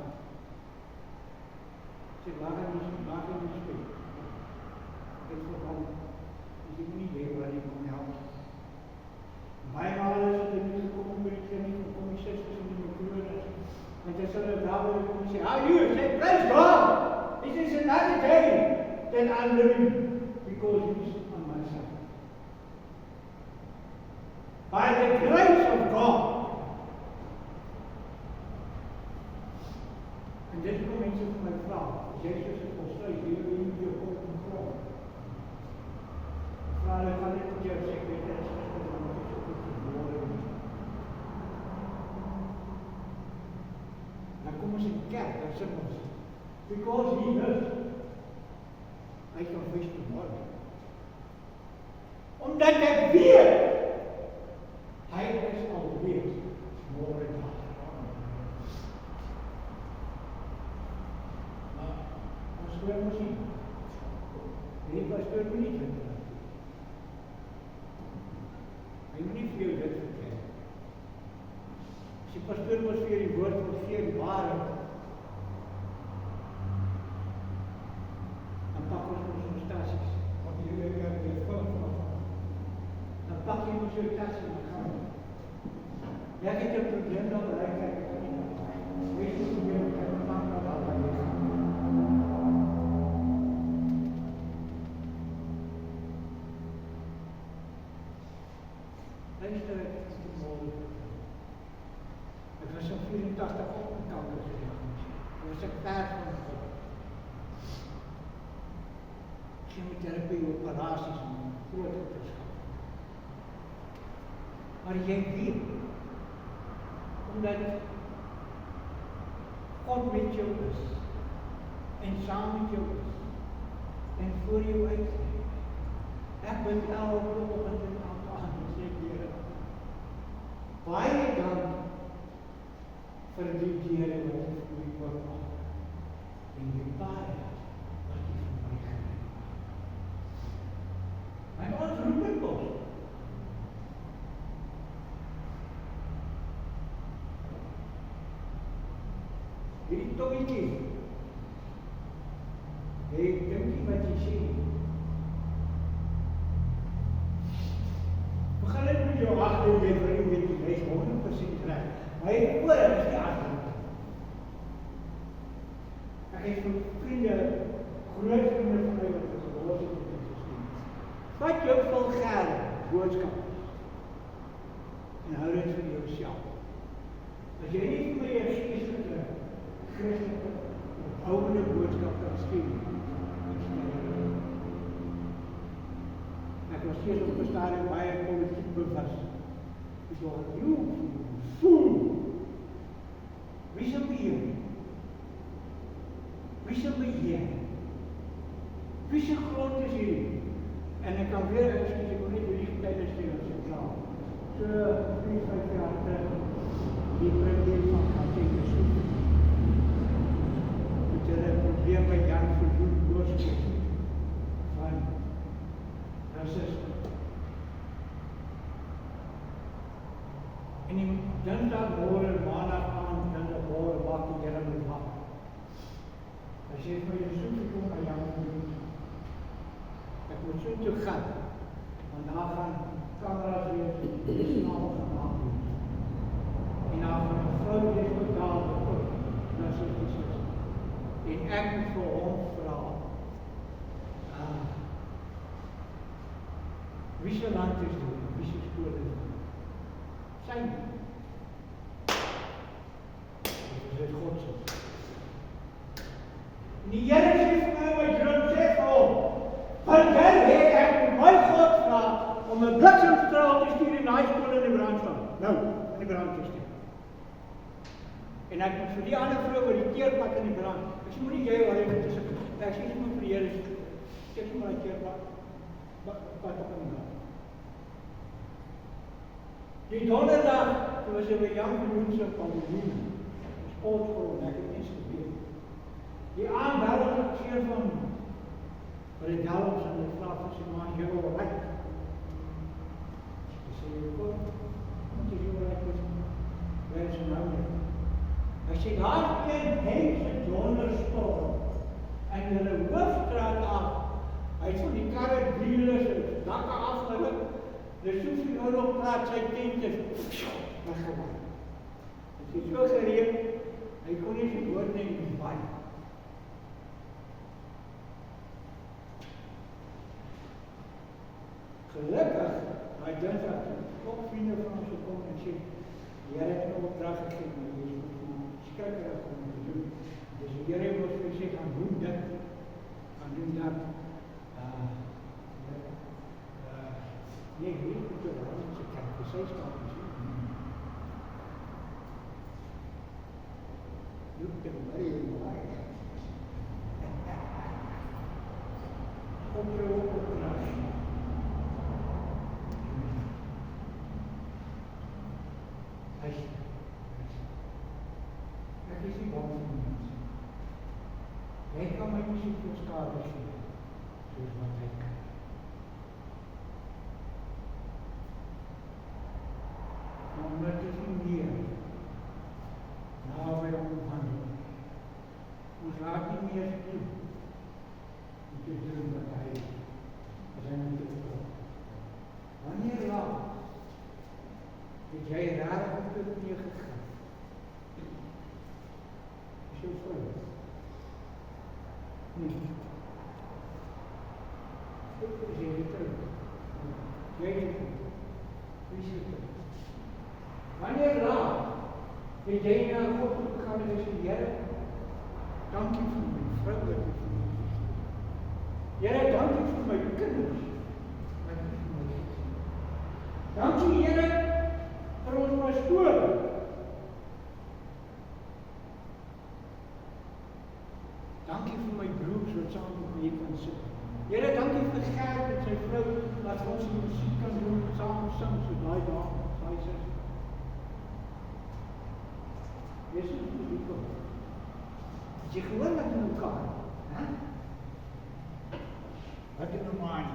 Sê, waar gaan jy speel? Ek het verbande. Dus ek moet nie weet waar jy kom help. Baie male is dit nie gekom by die kliniek, kom die susters en die mevrouwers. Want jy sal daar wil kom en sê, you say, praise God! This is another day that I'm living because He's on my side. By the grace of God, mensen van mij vragen. Jezus is volstrekt, die wil je hier op een vrouw. Vraag ik van dit wat jij zegt, weet je, dat is niet goed om het zo goed te horen. Dan komen ze in de kerk, dan zeggen ze, because he knows, hij kan vis te worden. Omdat hij weet, hij is alweer morgen dag. Maar ons wil maar zien. Die pastoor moet niet doen. Hij moet niet veel dit vertellen. Als die pastoor moet vir die woord moet gee die waarheid, dan pak ons onze stasies. Want die kerk weer film van. Dan pak je ons je tas en dan gaan we. Ja, ik heb een probleem dat wij kijken. Weet je hoe je het maakt dat wij gaan. Luister, het is te mooi. Ik was zo'n 84 op een kanker gegaan. Ik was een paard van het God. Chemotherapie, operaties en grote operaties. Maar jy weet, omdat God met jou is, en saam met jou is, en voor jou uitgeef. Ek ben elke oggend en elke aand en sê, Here, baie dank vir die Here wat jy vir my oormaak, en die baie wat jy vir my geneem. En ons roep het ons. Hierdie tonggetjie, jy dink nie wat jy sê. Begin het met jou hart doen, jy weet jy is 100% reg. Maar jy oor is die hart. Ek het vir vriende, groot vriende van my wat gehoor het met die gestuur. Vat jou vulgêre boodskap en hou dit vir jouself. As jy nie vir my een geestelike Christelike, oude boodskap kan stuur. Ek was steeds op 'n stadium baie politiek bewus. Ek sê, "You fool! Wie sal beheer? Wie sal beheer? Wie se grond is hierdie?" En ek kan weer, ek kon nie die tydens stuur as ek klaar. So 4-5 jaar terug, die premier van Gauteng besoek. Hulle probleem met Jan Verhoek boodskap van rasisme. En die dinsdag môre, maandag aand, dinsdag môre maak die Here met wag. Hy sê vir my, "Soek ek kom by Jan Verhoek. Ek moet so toe gaan, want daar gaan kameras weer snaal gemaak word. En daar gaan 'n vrou weer betaal word, na so iets. En ek moet vir hom vra, wie se land is dit? Wie se skool is dit? Syne. Dit is God se. En die Here sê vir my, my droom sê vir hom, want ek moet my God vra om 'n bliksemstraal te stuur in daai skool in die brandstand. Nou, in die brand te stuur. En ek moet vir die ander vrou wat die teerpad in die brand. Ek sê, moenie jy waar jy moet tussen. Ek sê, vir die Here, steek maar die teerpad op in die brand. Die donderdag, toe was hy by Jan Verhoek se paviljoen, sportschool, en ek het niks gebeur. Die aand bel ek seer van, wat die dalms en die vraag van sy man, jy wil rijk. Ek sê, jy kom, want jy wil rijk is, wij is nou nie. Ek sê, daar is een hengse donderstorm, en hulle hoofstraat af, hy het van die karre wiele, sy dakke afgeluk, dus soos hy nou nog praat, sy tent is, weggewaan. Het is so gereed, hy kon nie sy woord neem in die baie. Gelukkig, hy dinsdag, ook vriende van ons gekom en sê, die Here het 'n opdrag gegee, maar jy moet skrikkerig om te doen. Dus de Here het ons gesê gaan doen dit, gaan doen dat. Nee, ik weet niet of het ik heb precies al gezien. Doe het maar in de lijn. Kom je ook op de nacht. Het is niet bang voor mensen. Hij kan mij niet zoveel schade zien, zoals wat hij kan. Maar omdat het niet meer nou weer omhandelen. Ons laat niet meer doen. Om te doen wat hij is. We zijn natuurlijk ook. Wanneer laat dat jij raar op het neergegaan? Is je vreugde? Nee. Ik is even terug. Jij niet. Wie is het terug? Wanneer laat dat jij naar God toe gegaan en zegt, Here, dank u voor mijn vrou dat u voor mij is. Here, dank u voor mijn kinders. Dank u voor my gezin. Dank u, Here, vir ons pastoor. Dank u vir my broers wat saam met my kan sit. Here, dank u vir Gert en sy vrou wat ons die musiek kan doen, saam sing so daai dae, daai sê. Dis nie musiek kom. Jy gehoor wat in mekaar, hè? Wat in 'n maan.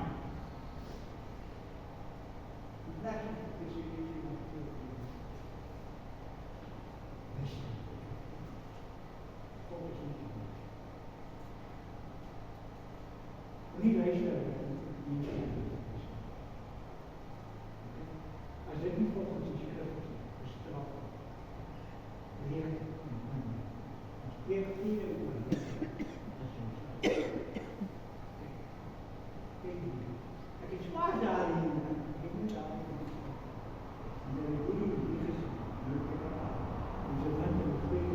Lekker, dis jy nie luister nie. As dit nie volgens die skrif bestraf leer ons spreek nie oor ek is maar daarin ek moet daar en dan die goeie is en so dan die goeie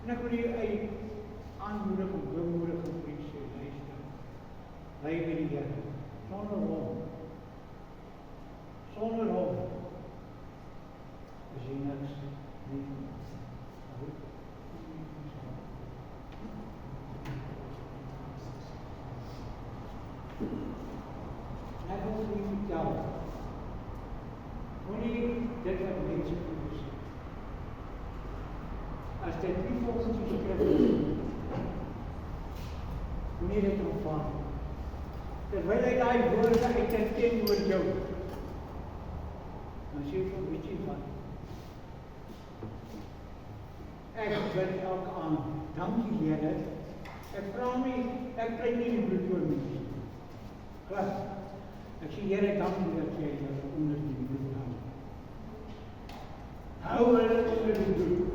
en ek wil hier aanmoedig en bemoedig en vriend sê, luister, lei by die Here, sonder hom, is jy niks nie. En ek wil vir u vertel, moenie dit wat mense vir u sê. As dit nie volgens die skrif is, moenie dit aanvaar. Terwyl hy daai woorde uitken oor jou, dan sê jy weet jy wat? Ek bid elke aand, dankie Here. Ek vra nie, ek kry nie die bloed oor my nie. Klaar. Ek sê Here, dankie dat jy hulle onder die bloed hou. Hou hulle onder die bloed.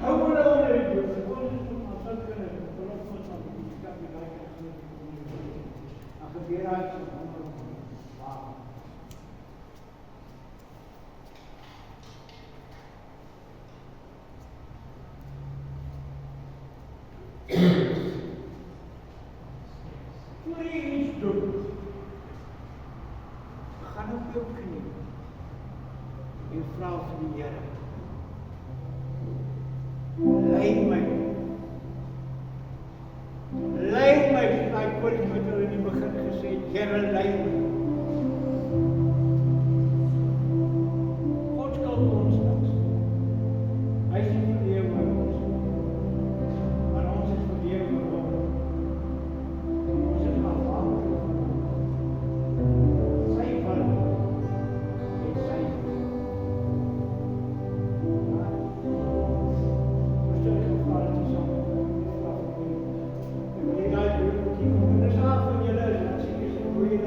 Hou hulle onder die bloed. Ons is nog maar sulke verlof ons van die skap die daai dan gebeur hy so wow. Voor jy iets doen, gaan op jou knie en vra vir die Here, lei my, daai koning wat hulle in die begin gesê het, Here lei my. God skuld ons niks. Hy is nie verleer oor ons, maar ons is verleer oor hom. Ons is afhanklik van hom. Sy wil en sy Hoe jy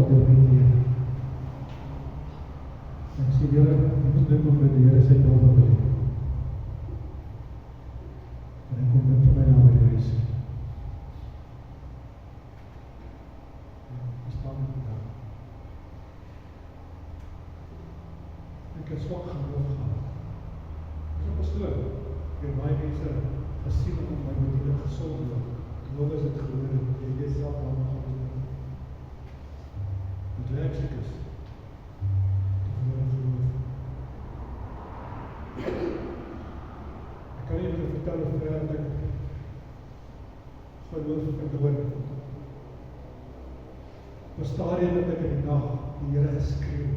deur my Here. Ek sê, Here, ek moet dit om met die Here sy wil wil hê. En ek kom dit vir my na by die huis. Ek staan met daar. Ek het swak geloof gehad. Ek is 'n pastoor. Ek het baie mense gesien om my bediening gesond te word. Geloof is dit gehoor en jy weet self wat gaan doen. Dit werk siek is. Ek kan nie vir vertel of ver dat ek geloof verloor. Op 'n stadium dat ek in die nag die Here geskreeu.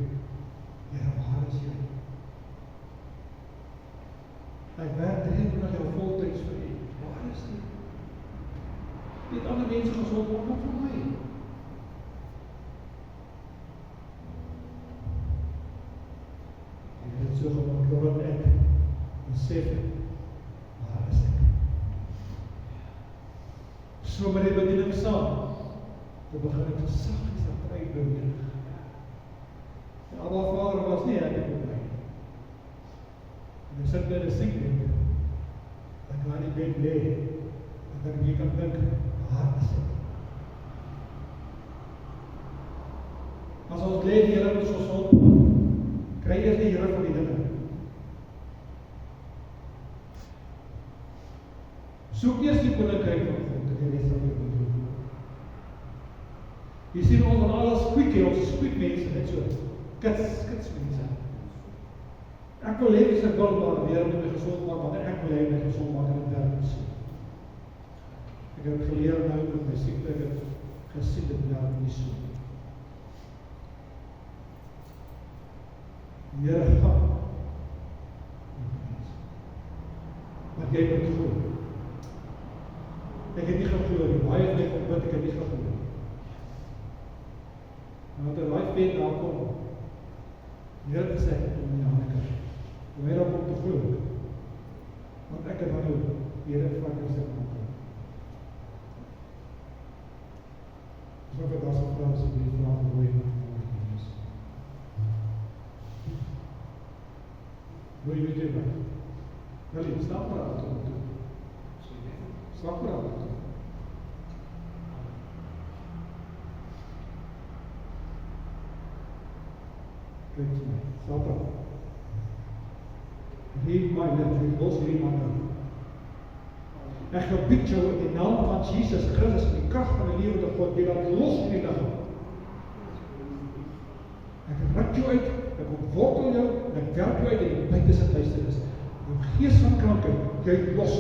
Here, waar is jy? Ek werk 23 jaar voltyds vir U. Waar is U? Dit ander mense gesond word, wat vir my? En dit so gemaak, doordat ek besef het, waar is ek? So met die bediening saam, dan begin ek saggies aan kry beweeg. En Abba Vader was nie happy met my. En ek sit by die siekbed, ek kan nie bed lê, en ek kan dink, waar is ek? As ons lê die Here ons gesond maak, kry eers die Here van die dinge. Soek eers die koninkryk van God, en die res sal jou doen. Jy sien ons van alles kwiek hier, ons is kwiek mense, net so, kits mense. Ek wil hê wie se wil maar weer om my gesond maak, want ek wil hê my gesond maak in die werk sien. Ek het geleer nou met my siekte, ek het gesien dit nou nie so. Die Here gaan. Maar jy moet glo. Ek het nie geglo nie, baie het my gebid, ek het nie geglo. En wat daai vet daar kom, die Here het gesê, om my hande kry. Om my daarop te glo. Want ek het nou, die Here het van my sê, so ek as 'n vrou se die vraag hoe jy moet wees. Hoe jy weet wat? Wel, jy stap maar uit om te. Stap maar uit. Kyk my, stap maar. Read my lips, los read my lips. Ek gebied jou in die naam van Jesus Christus, in die krag van die lewende God, jy laat los in die liggaam. Ek ruk jou uit, ek ontwortel jou, en ek werk jou uit in die buitenste duisternis. Jou gees van krankheid, jy los.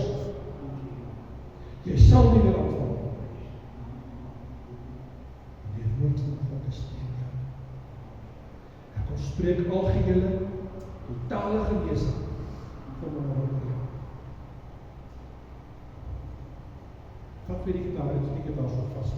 Jy sal nie meer aanval. Die woord van God is tegen jou. Ek spreek algehele, totale genesing van my hart. Wat vir die gitaar is, die gitaar sal vast.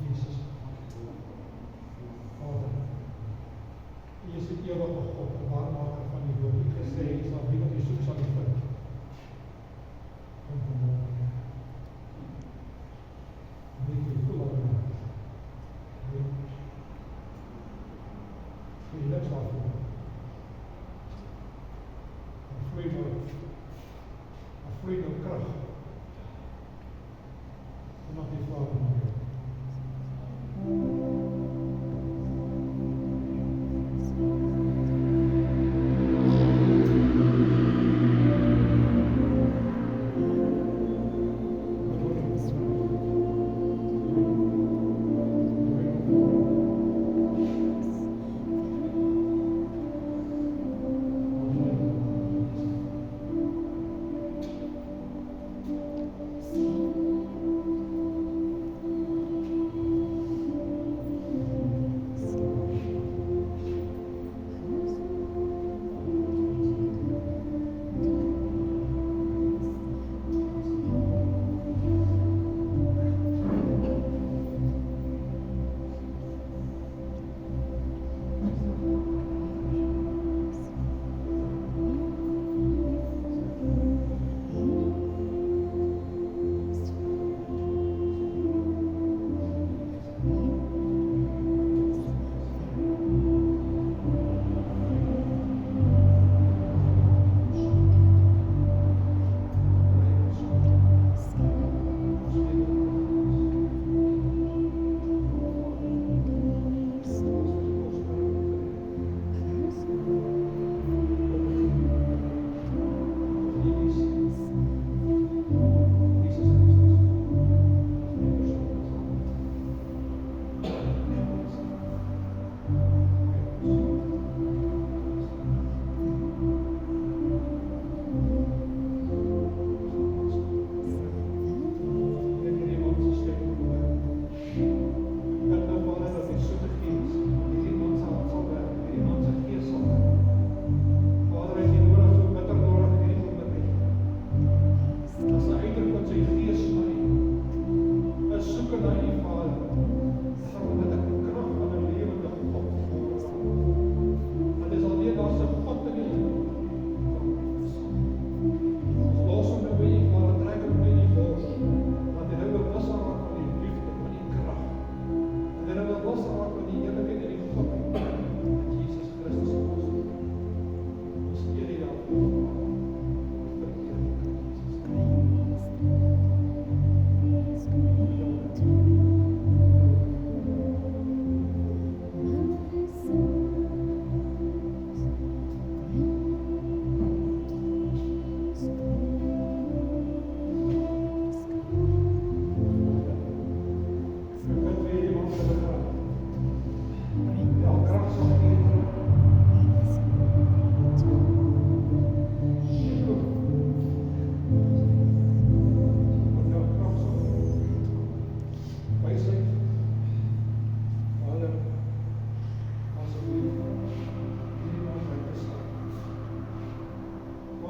Jesus. Vader, U is die ewige God, die waarmaker van die woord. U gesê, U sal wie wat U soek sal U vind.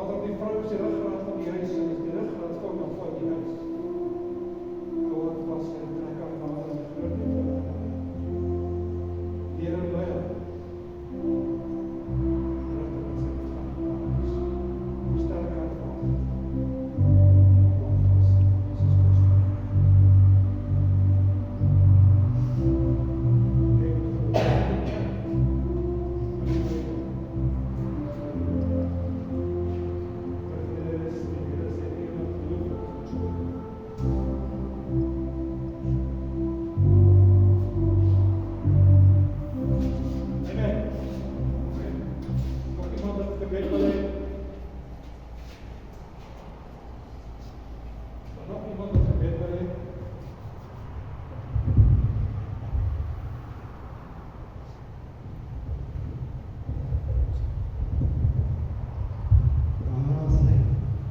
Nadat die vrou is die ruggraat van die huis, en is die ruggraat van die huis. Gewoon vas en trek aan nader en groot nie. Die Here lei haar. Sterk aan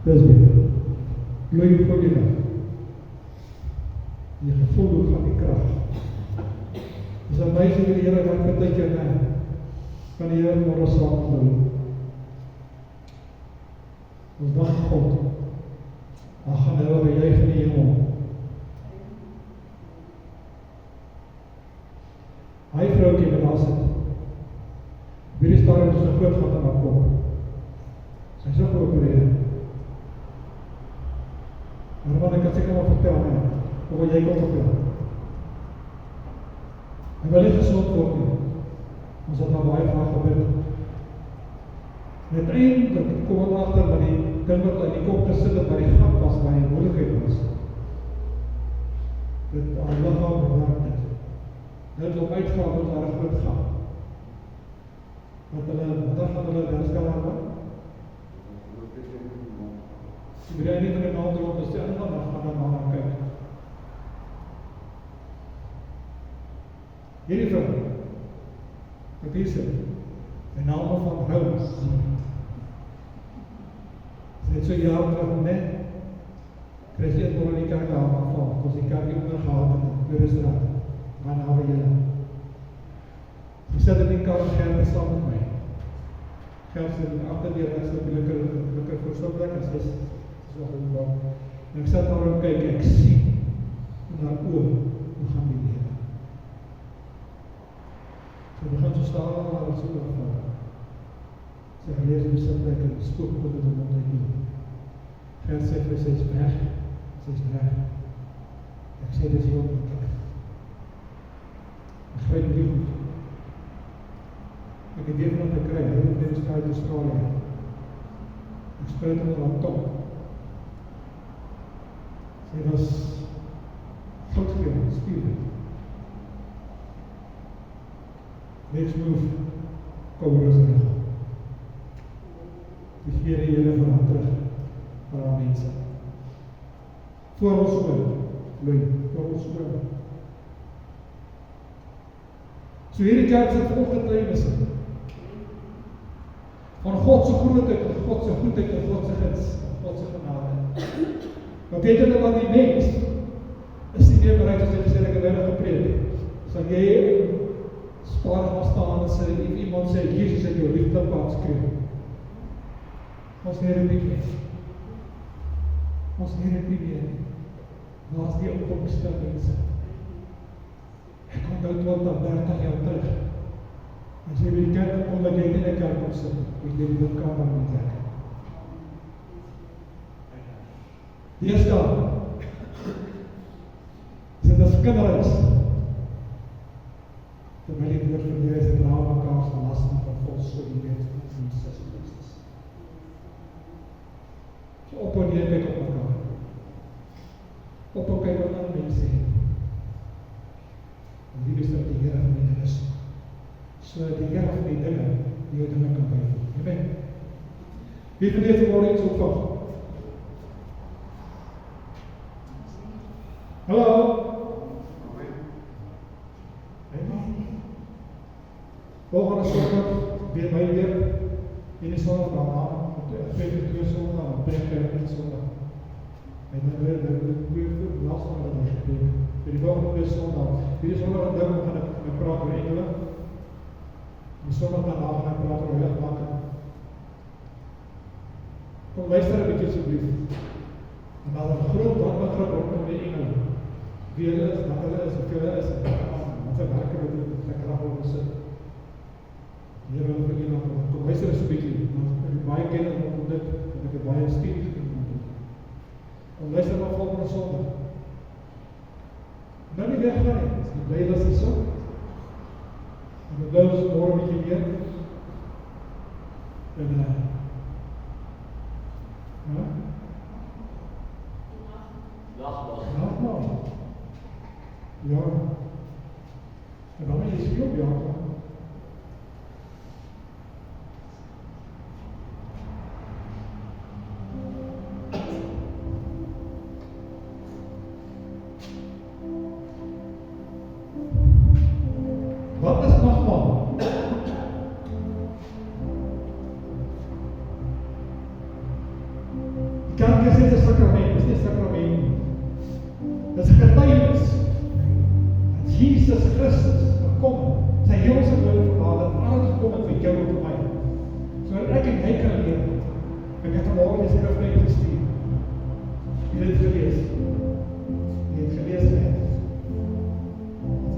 dis beter. Gloei voor die dag. Die gevoel van die krag. Dis amazing die Here wat baie keer kan die Here môre saam doen. Ons dag God. Dan gaan hulle bejuig in die hemel. Hy vroukie wat daar sit. Wie is daar in so groot gat in haar kop? Sy is ook geopereer. Maar wat ek seker maar vertel, of wat jy kon vertel. Hy wil nie gesond word nie. Ons het nou baie vraag gebid. Uiteindelik kom ons agter dat die ding wat in die kop gesit het, by die gat was, waar die moeilikheid was. Dit al liggaam bewerk het. Dit op uitgaan moet daar 'n groot gat. Wat gaan hulle herstel aan? Die bedrijf niet in een ander op de en dan gaan we maar kijken. Hierdie vrou, wat is het? In naam van Rose. Sy het so jaar terug net, krijg jy het nog in die kerk aangeval, ons die kerk ondergehaald in die restaurant, waar nou we julle. Sy sit in die kar en Gert saam met my. Gert sit in die achterdeur, ek sit in die lekker voorstopplek, en sy is en ek sit daar en kyk, ek sien in haar oor, hoe gaan die lewe. Sy begin so staan aan haar so oorval. Sy gelees in die sitplek en spook God in die mond uit nie. Gert sê vir sy is weg, sy is weg. Ek sê dit is heel moeilijk. Ek grijp nie goed. Ek het even wat ek krijg, hy het in die straat die Australië. Ek spuit in haar tong. Sy was goudgeel, spierend. Next move, kom rustig aan. Die gee die Here vir haar terug, vir haar mense. Voor ons oor, voor ons oor. So hierdie kerk sit vol getuienisse van God se grootheid, en God se goedheid, en God se guns, en God se genade. Maar weet julle wat die mens is nie meer bereid as jy gesê ek het nou gepreek. Sal jy spaar gaan staan en sê iemand sê Jesus het jou liefdepad skreeu. Ons leer dit nie. Ons leer dit nie meer. Waar is die opkomstelmense? Ek onthou 20-30 jaar terug. As jy by die kerk kom, dat jy in die kerk kom sit, ek leer die kamer in die kerk. Deesdae is dit as kinderhuis. Terwyl die woord van die Here se dra mekaar se laste van God so die wet van Jesus Christus. So op en neer kyk op mekaar. Op en kyk wat ander mense het. En die bestel die Here van die dinge is. So die Here van die dinge, die jou dinge kan byvoeg. Amen. Wie van die vanmorgen iets opvang? Hallo? Volgende sondag, weer my weer, en die sondag daarna, ek weet het 2 sondag, brengt in sondag. En dan weer, laatst van dat ons gepreek, vir die volgende 2 sondag, hierdie sondag en ding, gaan ek praat oor engele, die sondag daarna gaan ek praat oor heiligmaking. Kom luister 'n bietjie asseblief. En daar is 'n groot begrip rondom die engele. Wie hulle is, wat hulle is, hoe hulle is, en wat sy werke wat hulle gekrag wil besit. Here wil vir julle nog kom luister eens 'n bietjie. Ek het baie kennis om dit, en ek het baie studies gedoen. Kom luister maar volgende Sondag. Nou nie weggaan nie, die Bybel is so. En die Bybel is môre 'n bietjie meer. En Nachtmaal. Ja. En dan is jy op jou. Wat is nachtmaal? Die kerk is net 'n sakrament, dis nie 'n sakrament. Dit is 'n getuienis dat Jesus Christus gekom het, sy hemelse wil verlaat en aangekom het vir jou en vir my. Sodat ek en hy kan leer. Ek het vanmôre die skrif uitgestuur. Jy het dit gelees. Jy het gelees het.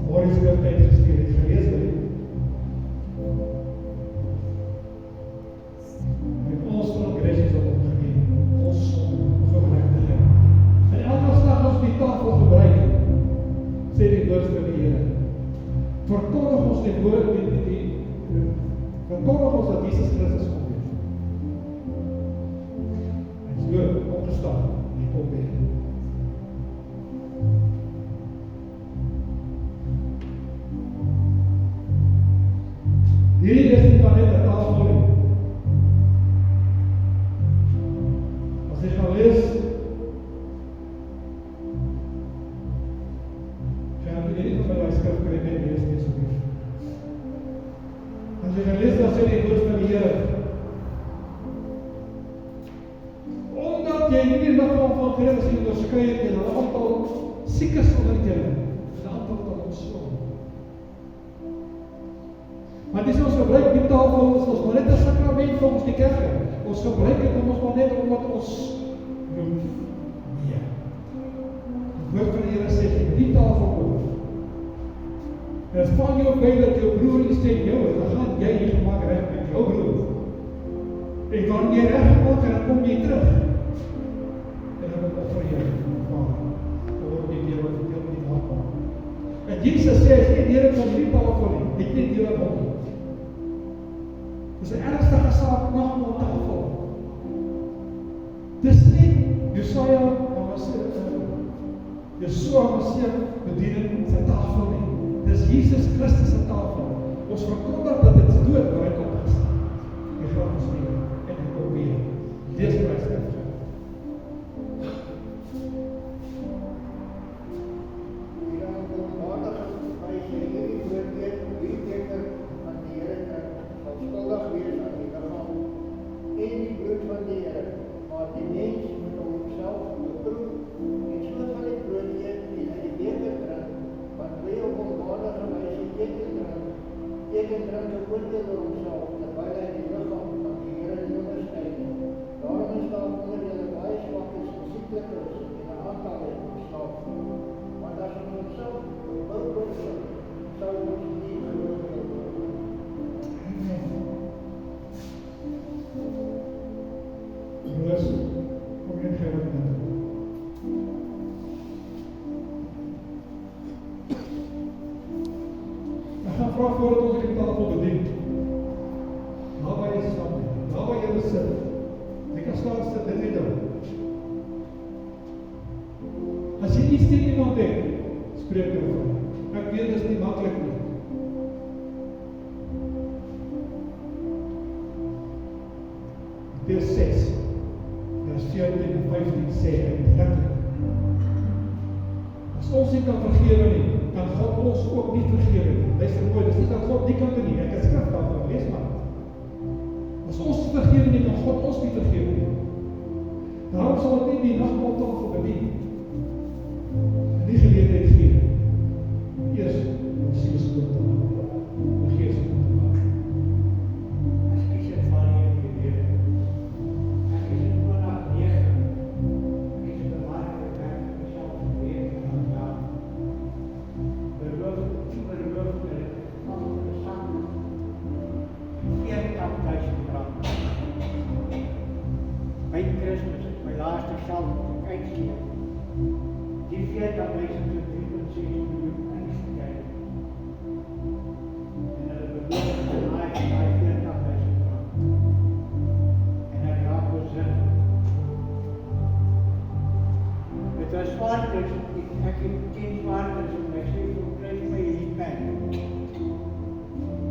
Môre die skrif uitgestuur, het gelees het. Met ons transgressies op hom gegee, ons sonde, ons ongerechtigheid. En elke slag as die tafel gebruik, sê die woord van die Here, verkondig ons die woord, verkondig ons dat Jesus Christus kom weer. Hy is dood, opgestaan, en hy kom weer. Hierdie is nie maar net 'n tafel nie. As jy gaan lees, gaan jy nie van my skrif kry net lees nie asseblief. As jy gaan lees, dan sê die woord van die Here, omdat jy nie die liggaam van Christus onderskei het en 'n aantal siekes onder julle, 'n aantal van ons sonde. Maar dis ons gebruik die tafel, ons maar net 'n sakrament vir ons die kerk. Ons gebruik dit om ons maar net omdat ons doen. Nee. Die woord van die Here sê, die tafel oor. En as van jou by dat jou broer iets teen jou is, dan gaan jy hier gemaak reg met jou broer. En wanneer jy reg gemaak en dan kom jy terug. En dan offer jy Vader. Oor die deur wat jy op die tafel. En Jesus sê, as jy deur kom die tafel nie, ek nie deur op hom. Dis 'n ernstige saak nagmaal tafel. Dis nie Josia bediening sy tafel nie. Dis Jesus Christus se tafel. Ons verkondig dat dit dood waar hy opgestaan. Die graf is nie en hy kom weer. Lees my skrif. Voordat ons die tafel bedien, daar waar jy staan, daar waar jy sit, jy kan staan sit, dit nie doen. As jy iets teen iemand het, spreek daarvan. Ek weet, dit is nie maklik nie. Vers 6, vers 14 en 15 sê, as ons nie kan vergewe nie, kan God ons ook nie vergewe nie. Luister mooi, dis nie dat God nie kan doen nie. Ek het skrif daarvan, lees maar. As ons vergewe nie, kan God ons nie vergewe nie. Daarom sal ek nie die nagmaal tafel bedien. En die geleentheid gee. Eers, om siel skoon te maak. Om gees skoon te maak. Ek kies het van hier weer. Ek kies het van myself uitgee. Die 40.000 tot 3.6 miljoen ingekyk. En hulle beloof dat daai 40.000 rand. En ek raak besin. Dit was swaartes, ek het 10 swaartes en ek sê, so krijg my hierdie pen.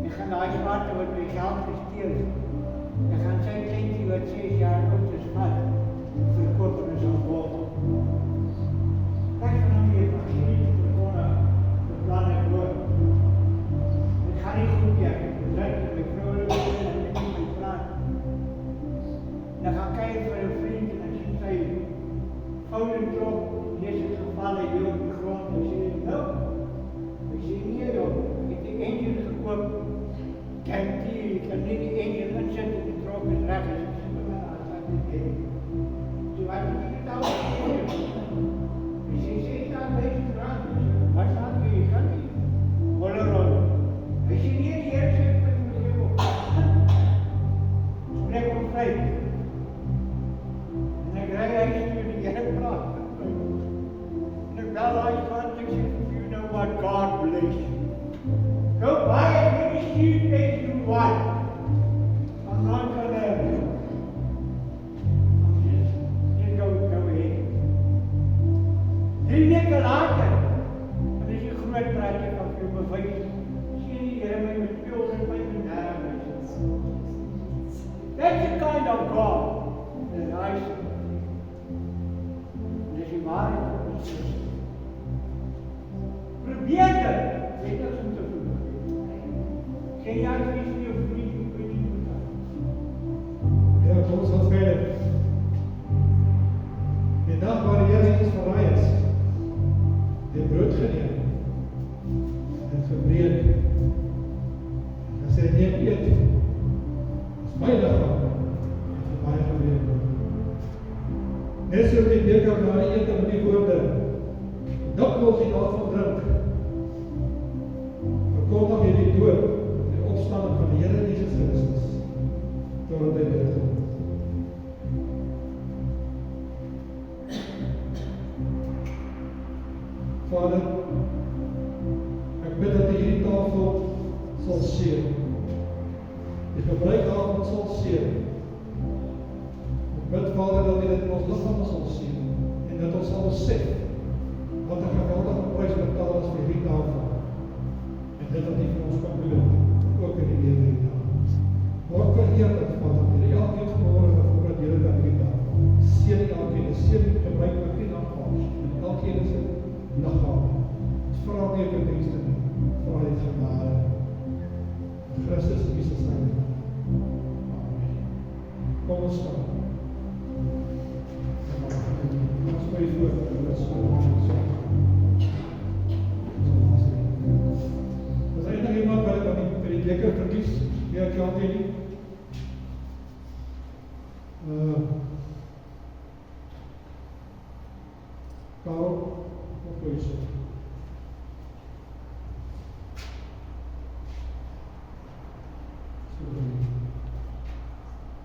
Ek gaan daai swarte wat my geld gesteel het. Ek gaan sy kleintjie wat 6 jaar oud is vat, verkoop en is aan bol. Ek gaan hom weer van die gewone beplan ek hoor. Ek gaan nie goed nie, ek het bedruk en my vrou en ek het nie my plan. En ek gaan kyk vir 'n vriend en ek sien sy oude klop, lees het gevallen hier op die grond en sê, nou, ek sê nie joh, ek het die engine gekoop, kijk die, ek kan nie die engine inzet en die trok is reg, en ek sê, maar as ek dit heen. Toe had ek dit al gegeven. Ek sê, 60.000 rand, wat staan jy, jy kan nie, rollen. Ek sê, nie, die Heer sê, ek moet geef op. Spreek om 5. En ek rij huis toe die Heer praat. En ek bel huis van, ek sê, you know what, God bless you. Go buy as many sheep as you want. I'm not gonna just go ahead. 3 weke later, en dis die groot praatjie van jou bewys, sien die Here my met 235. That's the kind of God that I serve. Dis die waarheid van Jesus. Probeer dit, weet ons om te doen. Sê jy het iets vir jou vriend, hoe kun jy doen dat? Ja, kom ons gaan verder. Die dag waar die Here ons verraai is, die brood geneem, en gebreek, en sê, neem eet, is my lichaam, en vir my gebreek word. Net so die beker na die ete met die woorde, dikwels die daarvan drink, verkondig jy die dood, die opstanding van die Here Jesus Christus, totdat hy wederkom. Vader, ek bid dat jy hierdie tafel sal seën. Die gebruikavond sal seën. Ek bid, Vader, dat jy dit in ons lichaam sal seën en dat ons sal besef wat 'n geweldige prys betaal is vir hierdie tafel. En dit wat jy vir ons kan doen, ook in die lewe hierna. Word vereerd, Vader, die elkeen vanmorgen voordat jy dit aan hierdie tafel. Seën elkeen, seën die gebruik van die aanvals en elkeen is het lichaam. Ons vraag nie op die dienste nie, vraag dit genade. Christus Jesus naam. Amen. Kom ons staan. Ons by die woord, en dit is as enig iemand wat het aan die beker verkies, die ek kan nie. Karel, wat wil jy sê?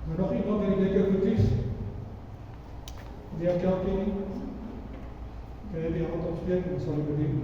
Maar nog iemand die beker verkies? Die ek kan nie? Kan jy die hand opsteek, dan sal ek bedien.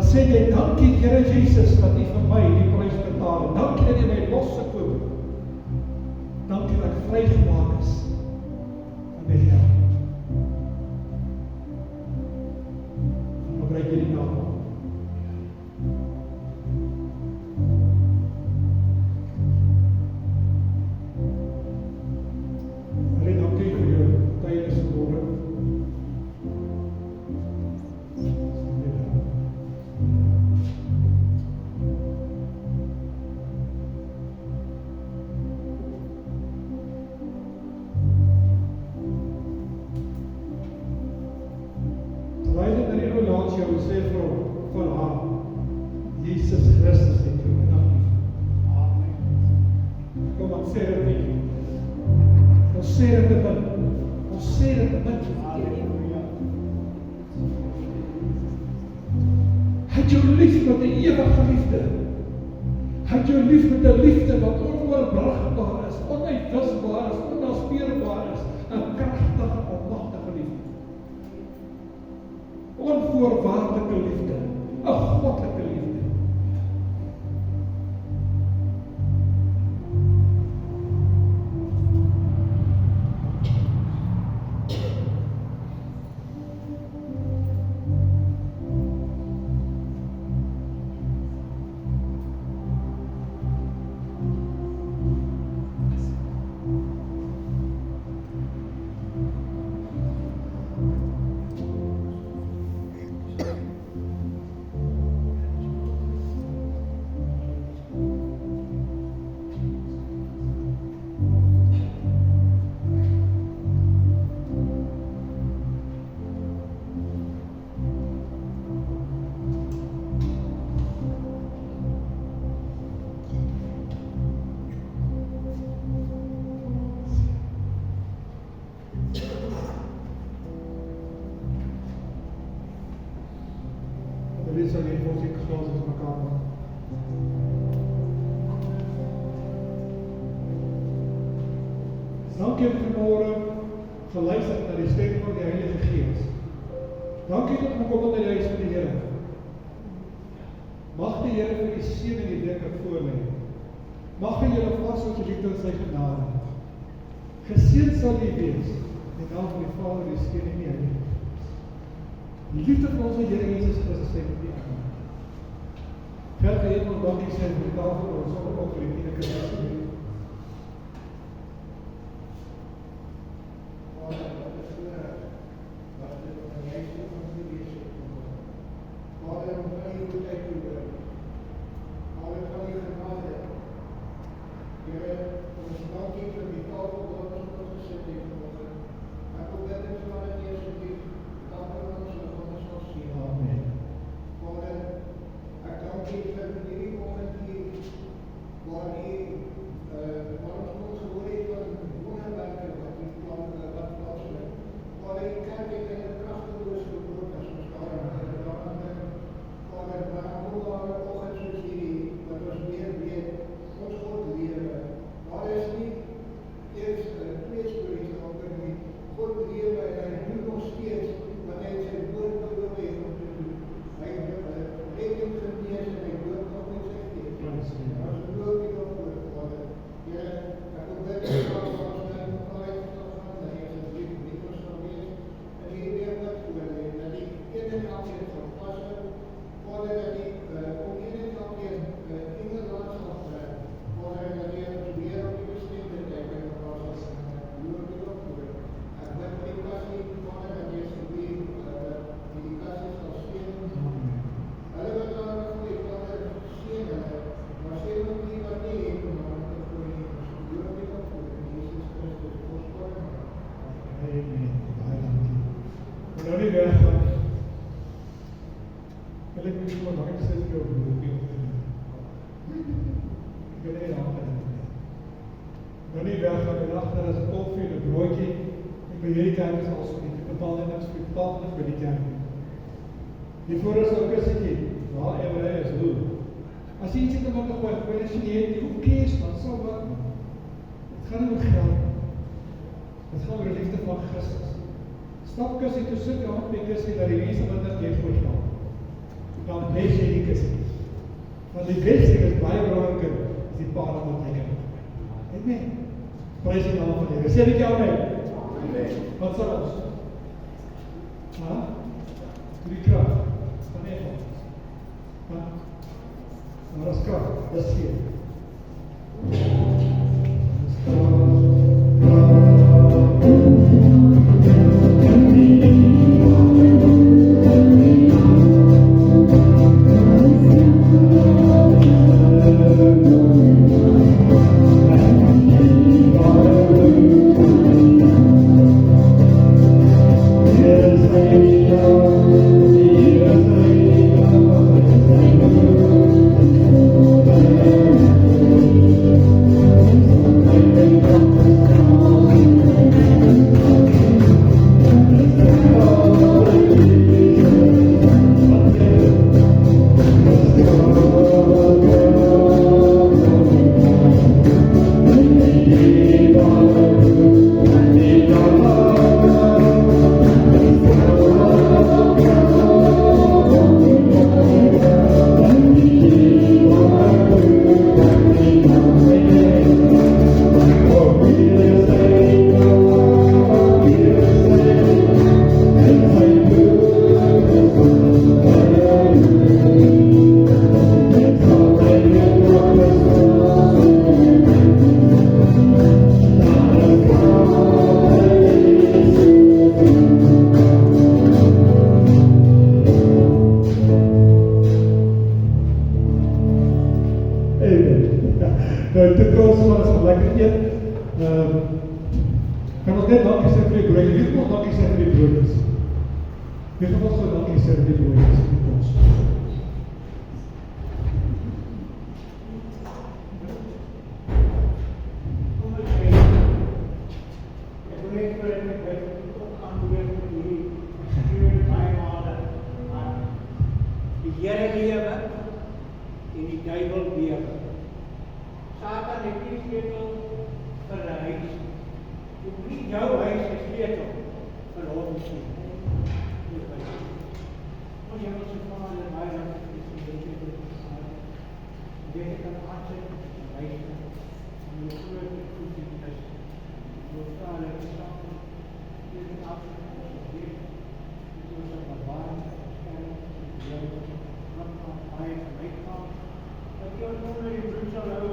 sê jy, dankie Here Jesus, dat U vir my die prys betaal het. Dankie dat U my losgekoop het. Dankie dat ek vrygemaak is van die hel. Dan gebruik jy die naam. Alleen dankie vir jou tydens woorde. Sê vir haar, Jesus Christus het jou gedagte. Amen. Kom ons sê dit nie. Ons sê dit te bid. Ons sê dit te bid. Halleluja. Hy het jou lief met 'n ewige liefde. Hy het jou lief met 'n liefde wat onoorbrugbaar is, onuitwisbaar is, onnaspeurbaar is, 'n kragtige, almagtige liefde. Onvoorwaardelike liefde, 'n goddelike liefde. Dit sal net ons ek glas is mekaar maak. Dankie vanmôre geluister na die stem van die Heilige Gees. Dankie dat ons kom in die huis van die Here. Mag die Here vir die seën en die week wat voor lê. Mag hy julle vashou te liefde in sy genade. Geseën sal jy wees in die naam van die Vader, die Seun en die Heilige Gees. Die liefde van onze Here Jesus Christus sê met die ander. Geld die hemel, dankie sê vir die tafel, ons sal ook vir die dienende Christus. Vader, wat is vooruit, wat is op die lijstje van die wees opgekomen. Vader, om van die goedheid te doen. Vader, van die genade. Here, ons dankie vir die tafel, wat ons op ons gesit heeft geworden. Ek ook dat het van het eerste lief, tafel ons sal sien. Amen. Vader, ek dank U vir hierdie oggend hier, waar U ons ons gehoor het van wonderwerke wat U plaasvind. Vader, U kerk het in 'n kragteloos gebrood as ons daaraan dink. Vader, maar ook daar 'n oggend soos hierdie, wat ons weer weet, ons God lewe. Daar is nie eers twee stories daaroor nie. God lewe en hy doen nog steeds wat hy sy woord beloof het om te doen. Hy het hom genees en hy dood nog met sy gees. Ons beloof U daarvoor, Vader. Here, ek wil bid dat ons nou vanuit sal gaan, dat jy asseblief met ons sal wees en hierdie weer wat voor lê, dat die een en elkeen sal vashou. Vader, dat die om een en elkeen inderdaad sal trek. Vader, dat jy ons weer op die bestemde tyd by mekaar sal sien. Beloof U daarvoor. Ek bid vir die passie, Vader, dat jy asseblief die passie sal seën. Hulle wat daar voor die Vader seën hulle, maar seën ook die wat nie het om aan te voor nie. Ons beloof U daarvoor in Jesus Christus kosbare naam. Amen. Baie dankie. Maar nou nie weggaan. Wil ek net maar dankie sê vir jou beloof U. Ek wil nie aan dit. Nou nie weggaan en agter as 'n koffie en 'n broodjie en by hierdie kerk is alles vir die betaal en niks vir betaal en vir die kerk. Hiervoor is ook 'n stukkie, waar ewer is hoe. As jy iets het om te gooi, gooi as jy nie het, hoe kees, wat sal wat? Het gaan nie om geld. Het gaan oor die liefde van Christus. Stap kussie toe sit, hand by kussie, dat die mense wat dit jy gooi gaan. Dan bless jy die blessing is baie belangrijk, is die pa wat moet teken. Amen. Prijs die naam van die Here. Sê dit jou amen. Wat sal ons? Ha? Die kracht. Van Eva. Ha? Maar dat is kracht. Dat is geen. Kan ons net dankie sê vir die brood? Wie kan ons dankie sê vir die brood? Wie kan ons dankie sê vir die brood? Die Here lewe en die duiwel bewe. Satan het nie sleutel vir 'n huis. Jy moet nie jou huis se sleutel vir hom sien. Ons jy moet se vader en baie dankie vir die sleutel vir die saak. Jy kan aansit en huis en jy groot en goed in die huis. Jy vra hulle saak. Jy moet afsluit as jy weet. Jy moet op 'n baan skerm. Jy moet op 'n baie uitgaan. Dat jy onnodig die bloed sal hou